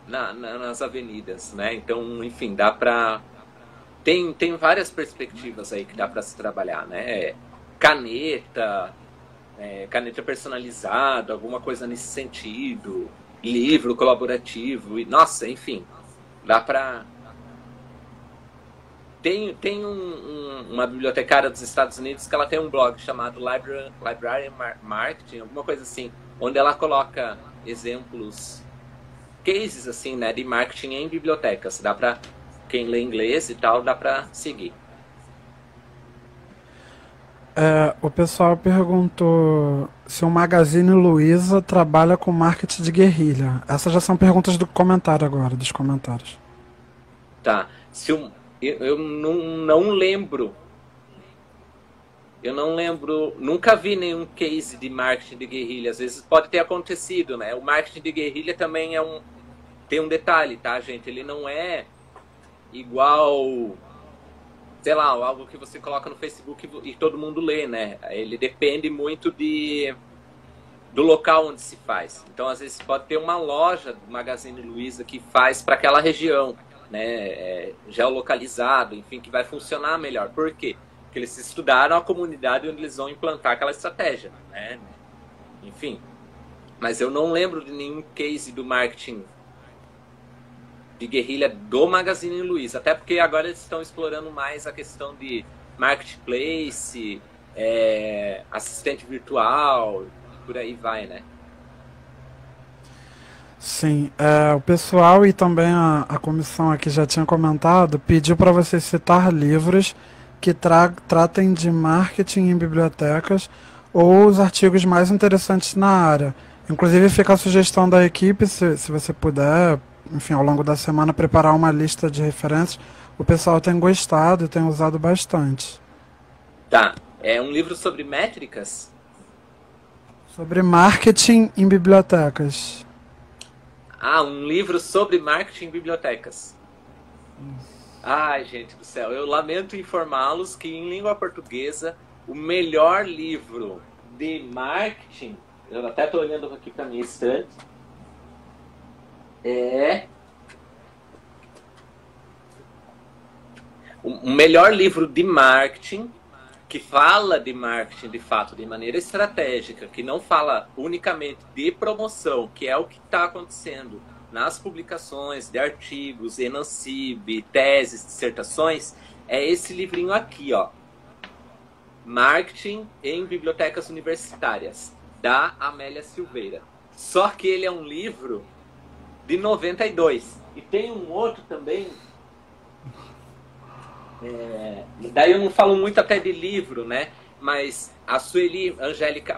nas avenidas, né? Então, enfim, dá para tem várias perspectivas aí que dá para se trabalhar, né? Caneta, caneta personalizada, alguma coisa nesse sentido, livro colaborativo, e nossa, enfim, dá para tem uma bibliotecária dos Estados Unidos que ela tem um blog chamado Library Marketing, alguma coisa assim, onde ela coloca exemplos, cases assim, né, de marketing em bibliotecas. Dá para quem lê inglês e tal, dá para seguir. O pessoal perguntou se o Magazine Luiza trabalha com marketing de guerrilha. Essas já são perguntas do comentário agora, dos comentários. Tá. Eu não lembro. Eu não lembro, nunca vi nenhum case de marketing de guerrilha. Às vezes pode ter acontecido, né? O marketing de guerrilha também tem um detalhe, tá, gente? Ele não é igual, sei lá, algo que você coloca no Facebook e todo mundo lê, né? Ele depende muito do local onde se faz. Então, às vezes, pode ter uma loja do Magazine Luiza que faz para aquela região, né? Geolocalizado, enfim, que vai funcionar melhor. Por quê? Porque eles estudaram a comunidade onde eles vão implantar aquela estratégia, né? Enfim. Mas eu não lembro de nenhum case do marketing de guerrilha do Magazine Luiza, até porque agora eles estão explorando mais a questão de marketplace, assistente virtual, por aí vai, né? Sim, o pessoal e também a comissão aqui já tinha comentado, pediu para você citar livros que tratem de marketing em bibliotecas ou os artigos mais interessantes na área. Inclusive fica a sugestão da equipe, se você puder, enfim, ao longo da semana preparar uma lista de referências. O pessoal tem gostado e tem usado bastante. Tá, é um livro sobre métricas? Sobre marketing em bibliotecas. Ah, um livro sobre marketing em bibliotecas. Ai, gente do céu, eu lamento informá-los que em língua portuguesa o melhor livro de marketing, eu até estou olhando aqui para minha estante, o melhor livro de marketing que fala de marketing de fato de maneira estratégica, que não fala unicamente de promoção, que é o que está acontecendo nas publicações de artigos, Enancib, teses, dissertações, é esse livrinho aqui, ó. Marketing em Bibliotecas Universitárias, da Amélia Silveira. Só que ele é um livro de 92. E tem um outro também. Daí eu não falo muito até de livro, né? Mas a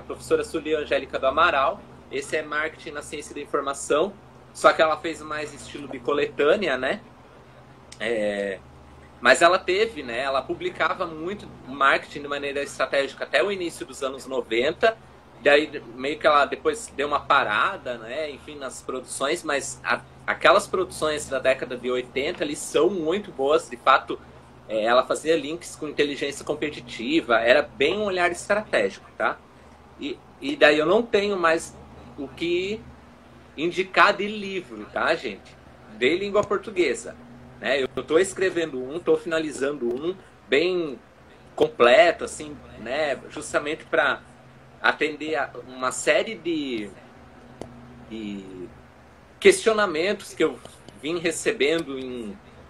professora Sueli Angélica do Amaral, esse é Marketing na Ciência da Informação, só que ela fez mais estilo de coletânea, né? Mas ela teve, né? Ela publicava muito marketing de maneira estratégica até o início dos anos 90. Daí meio que ela depois deu uma parada, né? Enfim, nas produções, mas aquelas produções da década de 80 eles são muito boas, de fato. Ela fazia links com inteligência competitiva, era bem um olhar estratégico, tá? E daí eu não tenho mais o que indicar de livro, tá, gente? De língua portuguesa, né? Eu estou escrevendo estou finalizando bem completo, assim, né? Justamente para atender a uma série de questionamentos que eu vim recebendo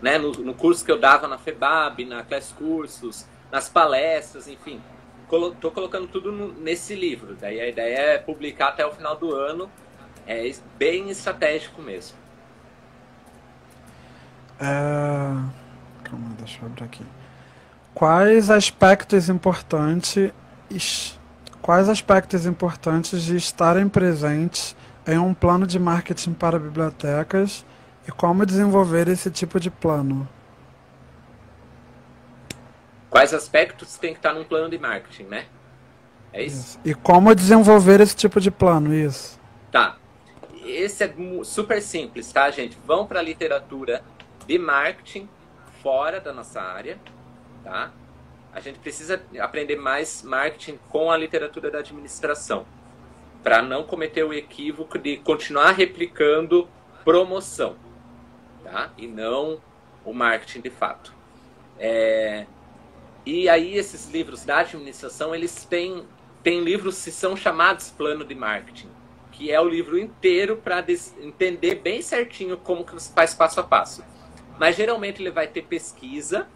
né, no curso que eu dava na FEBAB, na Class Cursos, nas palestras, enfim. Estou colocando tudo nesse livro. Daí a ideia é publicar até o final do ano. É bem estratégico mesmo. Calma, deixa eu abrir aqui. Quais aspectos importantes de estarem presentes em um plano de marketing para bibliotecas e como desenvolver esse tipo de plano? Quais aspectos tem que estar num plano de marketing, né? É isso? E como desenvolver esse tipo de plano, isso. Tá. Esse é super simples, tá, gente? Vão para a literatura de marketing fora da nossa área, tá? A gente precisa aprender mais marketing com a literatura da administração, para não cometer o equívoco de continuar replicando promoção. tá? E não o marketing de fato. E aí esses livros da administração, eles têm livros que são chamados plano de marketing, que é o livro inteiro para entender bem certinho como que você faz passo a passo. Mas geralmente ele vai ter pesquisa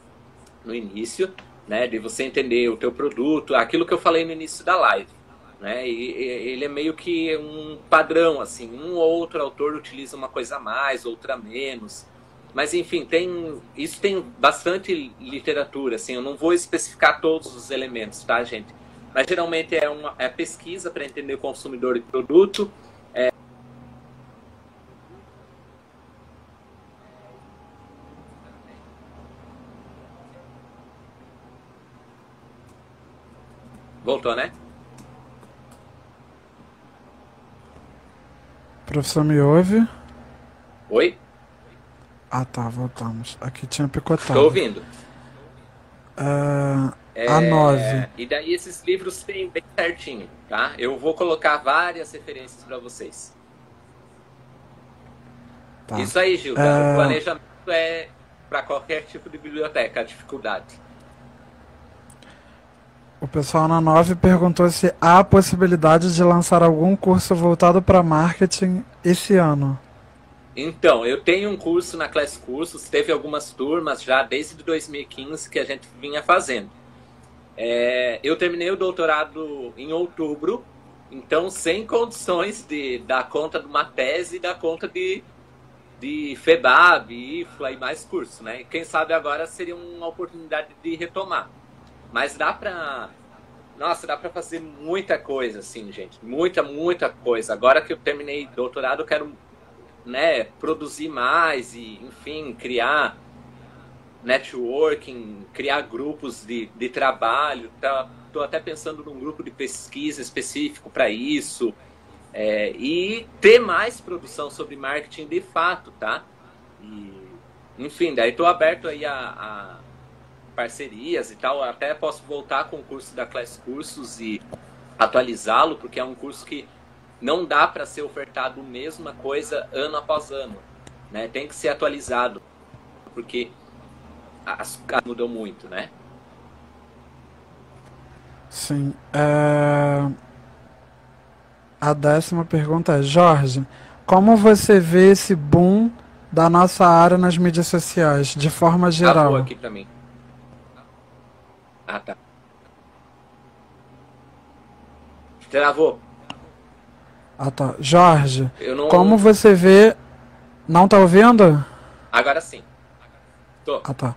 no início, né, de você entender o teu produto, aquilo que eu falei no início da live, né, e ele é meio que um padrão, assim, um ou outro autor utiliza uma coisa a mais, outra a menos, mas enfim, isso tem bastante literatura, assim, eu não vou especificar todos os elementos, tá, gente? Mas geralmente é pesquisa para entender o consumidor e produto. Voltou, né? Professor, me ouve? Oi? Ah, tá, voltamos. Aqui tinha picotado. Estou ouvindo. A 9. E daí esses livros têm bem certinho, tá? Eu vou colocar várias referências para vocês. Tá. Isso aí, Gil. O planejamento é para qualquer tipo de biblioteca, a dificuldade. O pessoal na 9 perguntou se há a possibilidade de lançar algum curso voltado para marketing esse ano. Então, eu tenho um curso na Class Cursos, teve algumas turmas já desde 2015 que a gente vinha fazendo. Eu terminei o doutorado em outubro, então sem condições de dar conta de uma tese e dar conta de FEBAB, IFLA e mais curso, né? Quem sabe agora seria uma oportunidade de retomar. Mas dá pra fazer muita coisa, assim, gente. Muita coisa. Agora que eu terminei doutorado, eu quero, né, produzir mais e, enfim, criar networking, criar grupos de trabalho. Tô até pensando num grupo de pesquisa específico para isso. E ter mais produção sobre marketing de fato, tá? E, enfim, daí tô aberto aí a parcerias e tal, até posso voltar com o curso da Class Cursos e atualizá-lo, porque é um curso que não dá para ser ofertado a mesma coisa ano após ano, né? Tem que ser atualizado, porque as coisas mudam muito, né? Sim. A 10ª pergunta é: Jorge, como você vê esse boom da nossa área nas mídias sociais, de forma geral? Travou aqui para mim. Ah, tá. Travou. Ah, tá. Jorge, Eu não... como você vê... Não tá ouvindo? Agora sim. Tô. Ah, tá.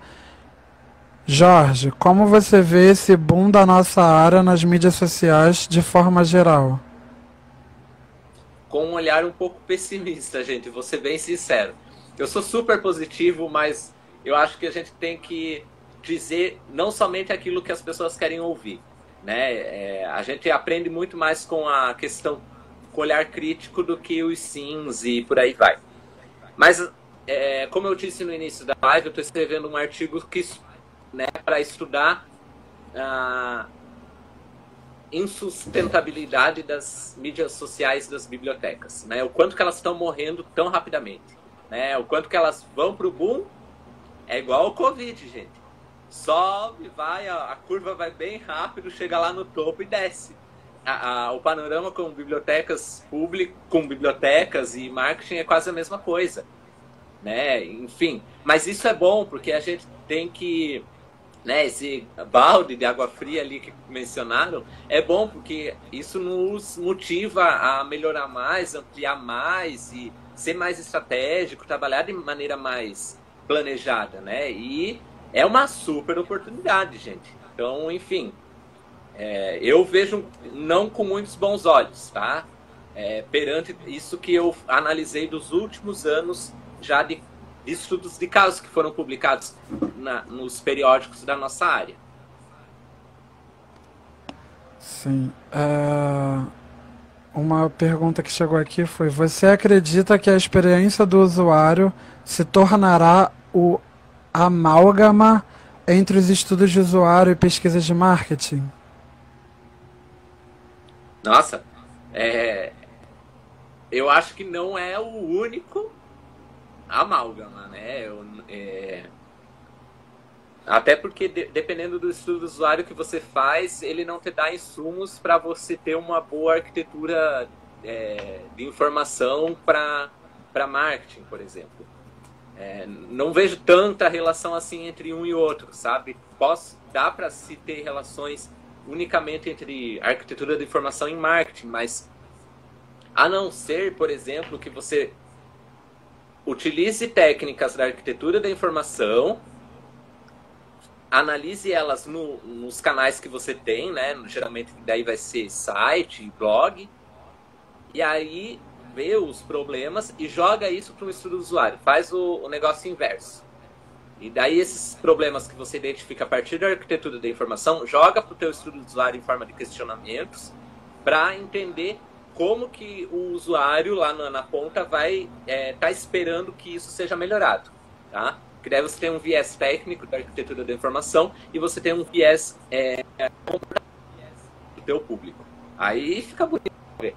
Jorge, como você vê esse boom da nossa área nas mídias sociais de forma geral? Com um olhar um pouco pessimista, gente, vou ser bem sincero. Eu sou super positivo, mas eu acho que a gente tem que dizer não somente aquilo que as pessoas querem ouvir, né? A gente aprende muito mais com a questão, com olhar crítico do que os sims e por aí vai. Mas, como eu disse no início da live, eu estou escrevendo um artigo que, né, para estudar a insustentabilidade das mídias sociais das bibliotecas, né? O quanto que elas estão morrendo tão rapidamente, né? O quanto que elas vão para o boom, é igual ao Covid, gente. Sobe, vai, a curva vai bem rápido, chega lá no topo e desce. O panorama com bibliotecas públicas, com bibliotecas e marketing é quase a mesma coisa, né? Enfim, mas isso é bom porque a gente tem que, né, esse balde de água fria ali que mencionaram é bom porque isso nos motiva a melhorar mais, ampliar mais e ser mais estratégico, trabalhar de maneira mais planejada, né? E é uma super oportunidade, gente. Então, enfim, eu vejo não com muitos bons olhos, tá? Perante isso que eu analisei dos últimos anos já de estudos de casos que foram publicados nos periódicos da nossa área. Sim. Uma pergunta que chegou aqui foi: você acredita que a experiência do usuário se tornará o amálgama entre os estudos de usuário e pesquisas de marketing? Nossa, eu acho que não é o único amálgama, né? Até porque, dependendo do estudo do usuário que você faz, ele não te dá insumos para você ter uma boa arquitetura de informação para marketing, por exemplo. Não vejo tanta relação assim entre um e outro, sabe? Dá para se ter relações unicamente entre arquitetura de informação e marketing, mas a não ser, por exemplo, que você utilize técnicas da arquitetura da informação, analise elas nos canais que você tem, né? Geralmente daí vai ser site, blog, e aí vê os problemas e joga isso para um estudo do usuário. Faz o negócio inverso. E daí esses problemas que você identifica a partir da arquitetura da informação, joga para o teu estudo do usuário em forma de questionamentos para entender como que o usuário lá na ponta vai tá esperando que isso seja melhorado, tá? Que daí você tem um viés técnico da arquitetura da informação e você tem um viés do teu público. Aí fica bonito de ver.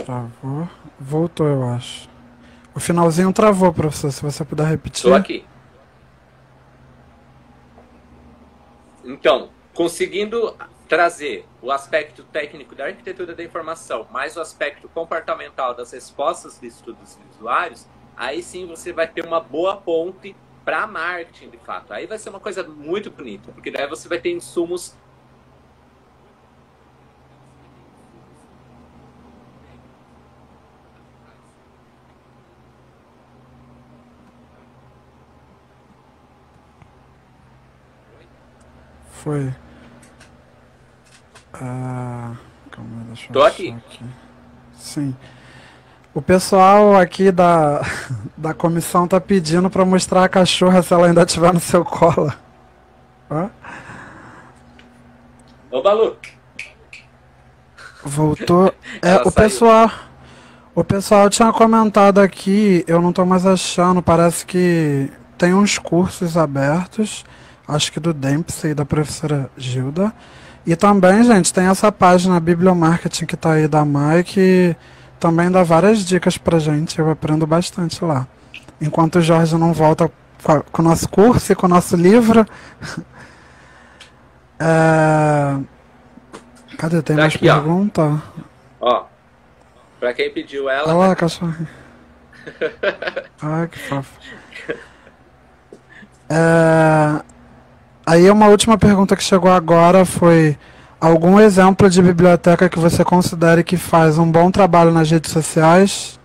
Travou. Voltou, eu acho. O finalzinho travou, professor, se você puder repetir. Estou aqui. Então, conseguindo trazer o aspecto técnico da arquitetura da informação, mais o aspecto comportamental das respostas de estudos de usuários, aí sim você vai ter uma boa ponte para marketing, de fato. Aí vai ser uma coisa muito bonita, porque daí você vai ter insumos. Foi. Calma, deixa eu Tô achar aqui. Sim. O pessoal aqui da comissão tá pedindo para mostrar a cachorra se ela ainda estiver no seu colo. Hã? Ô, Balu. Voltou. Ela saiu. O pessoal tinha comentado aqui, eu não tô mais achando, parece que tem uns cursos abertos, acho que do Dempsey e da professora Gilda. E também, gente, tem essa página Bibliomarketing que tá aí da Mai, que também dá várias dicas pra gente, eu aprendo bastante lá. Enquanto o Jorge não volta com o nosso curso e com o nosso livro. Cadê? Tem Tá mais aqui, ó. pergunta? Ó, pra quem pediu ela. Olha lá, cachorro. Ai, que fofo. Aí uma última pergunta que chegou agora foi: algum exemplo de biblioteca que você considere que faz um bom trabalho nas redes sociais?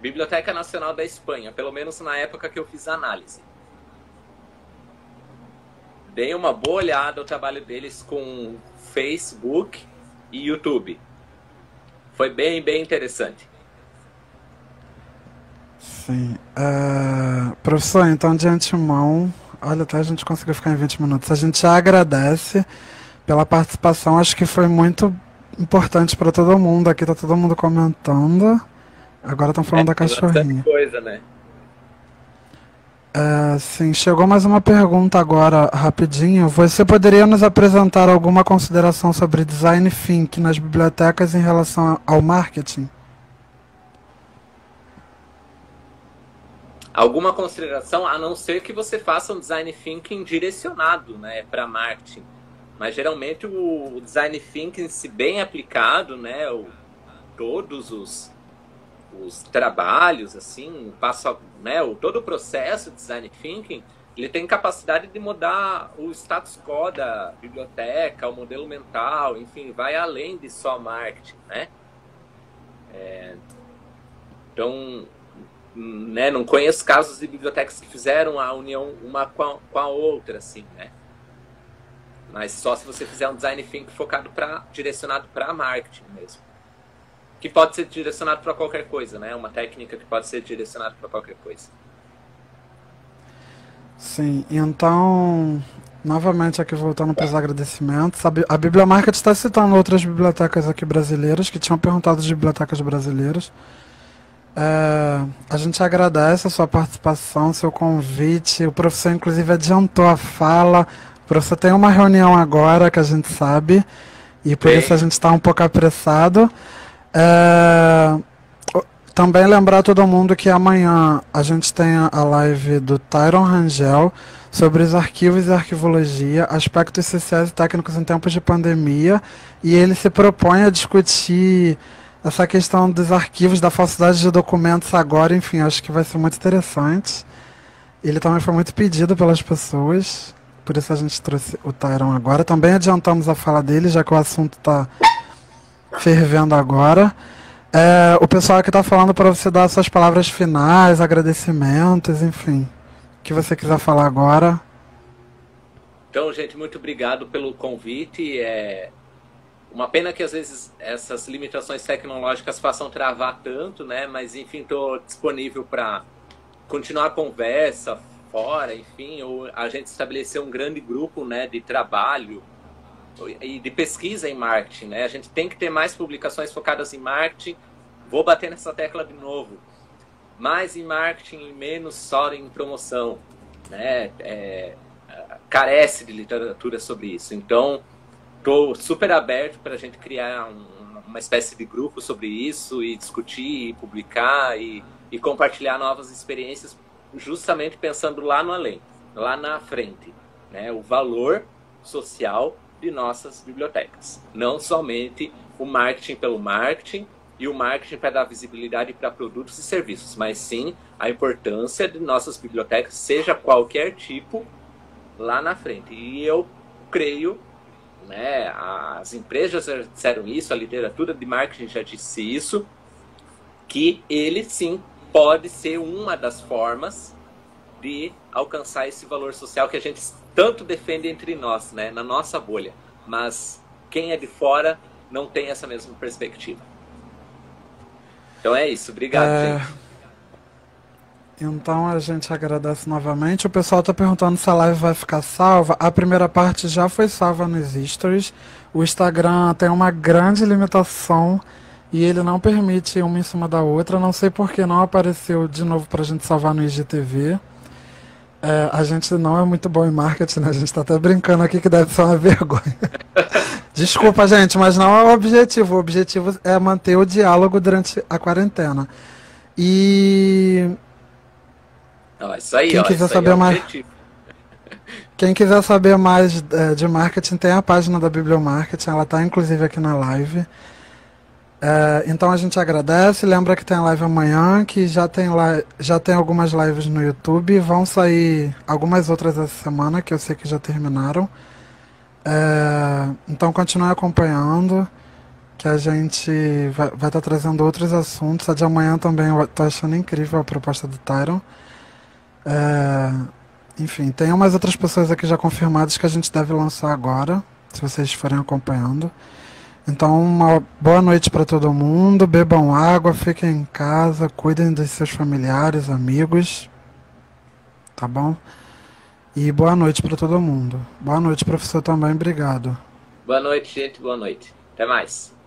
Biblioteca Nacional da Espanha, pelo menos na época que eu fiz a análise. Dei uma boa olhada ao trabalho deles com Facebook e YouTube. Foi bem, bem interessante. Sim. Professor, então de antemão, olha, até a gente conseguiu ficar em 20 minutos. A gente já agradece pela participação, acho que foi muito importante para todo mundo. Aqui tá todo mundo comentando. Agora estão falando da cachorrinha. Coisa, né? Sim, chegou mais uma pergunta agora, rapidinho. Você poderia nos apresentar alguma consideração sobre design thinking nas bibliotecas em relação ao marketing? Alguma consideração, a não ser que você faça um design thinking direcionado, né, para marketing. Mas geralmente o design thinking, se bem aplicado, né, todos os trabalhos, assim, todo o processo de design thinking, ele tem capacidade de mudar o status quo da biblioteca, o modelo mental, enfim, vai além de só marketing, né? Então, né, não conheço casos de bibliotecas que fizeram a união uma com a outra, assim, né? Mas só se você fizer um design thinking direcionado para marketing mesmo. Que pode ser direcionado para qualquer coisa, né? Uma técnica que pode ser direcionada para qualquer coisa. Sim, então, novamente aqui voltando para os agradecimentos, a Bibliomarket está citando outras bibliotecas aqui brasileiras, que tinham perguntado de bibliotecas brasileiras. A gente agradece a sua participação, seu convite. O professor, inclusive, adiantou a fala. O professor tem uma reunião agora, que a gente sabe. E por isso a Bem, gente está um pouco apressado. É, Também lembrar todo mundo que amanhã a gente tem a live do Tyron Rangel sobre os arquivos e arquivologia, aspectos sociais e técnicos em tempos de pandemia, e ele se propõe a discutir essa questão dos arquivos, da falsidade de documentos agora, enfim, acho que vai ser muito interessante. Ele também foi muito pedido pelas pessoas, por isso a gente trouxe o Tyron agora. Também adiantamos a fala dele, já que o assunto está fervendo agora. O pessoal aqui está falando para você dar suas palavras finais, agradecimentos, enfim. O que você quiser falar agora. então, gente, muito obrigado pelo convite. É uma pena que às vezes essas limitações tecnológicas façam travar tanto, né? Mas enfim, estou disponível para continuar a conversa fora, enfim, ou a gente estabelecer um grande grupo, né, de trabalho e de pesquisa em marketing, né? A gente tem que ter mais publicações focadas em marketing. Vou bater nessa tecla de novo. Mais em marketing e menos só em promoção, né? Carece de literatura sobre isso. Então, estou super aberto para a gente criar uma espécie de grupo sobre isso e discutir, e publicar e compartilhar novas experiências, justamente pensando lá no além, lá na frente, né? O valor social de nossas bibliotecas. Não somente o marketing pelo marketing e o marketing para dar visibilidade para produtos e serviços, mas sim a importância de nossas bibliotecas, seja qualquer tipo, lá na frente. E eu creio, né, as empresas já disseram isso, a literatura de marketing já disse isso, que ele sim pode ser uma das formas de alcançar esse valor social que a gente tanto defende entre nós, né, na nossa bolha. Mas quem é de fora não tem essa mesma perspectiva. Então é isso. Obrigado, É, gente. então a gente agradece novamente. O pessoal está perguntando se a live vai ficar salva. A primeira parte já foi salva nos stories. O Instagram tem uma grande limitação e ele não permite uma em cima da outra. Não sei por que não apareceu de novo para a gente salvar no IGTV. A gente não é muito bom em marketing, né? A gente está até brincando aqui que deve ser uma vergonha. Desculpa, gente, mas não é o objetivo. O objetivo é manter o diálogo durante a quarentena. E Ó, isso aí, quem ó, quiser isso aí é saber o mais, objetivo. quem quiser saber mais de marketing, tem a página da Bibliomarketing, ela está inclusive aqui na live. Então a gente agradece, lembra que tem a live amanhã, que já tem algumas lives no YouTube, vão sair algumas outras essa semana, que eu sei que já terminaram. Então continue acompanhando, que a gente vai estar trazendo outros assuntos. A de amanhã também eu tô achando incrível a proposta do Tyron. É, Enfim, tem umas outras pessoas aqui já confirmadas que a gente deve lançar agora, se vocês forem acompanhando. Então, uma boa noite para todo mundo. Bebam água, fiquem em casa, cuidem dos seus familiares, amigos, tá bom? E boa noite para todo mundo. Boa noite, professor, também. Obrigado. Boa noite, gente. Boa noite. Até mais.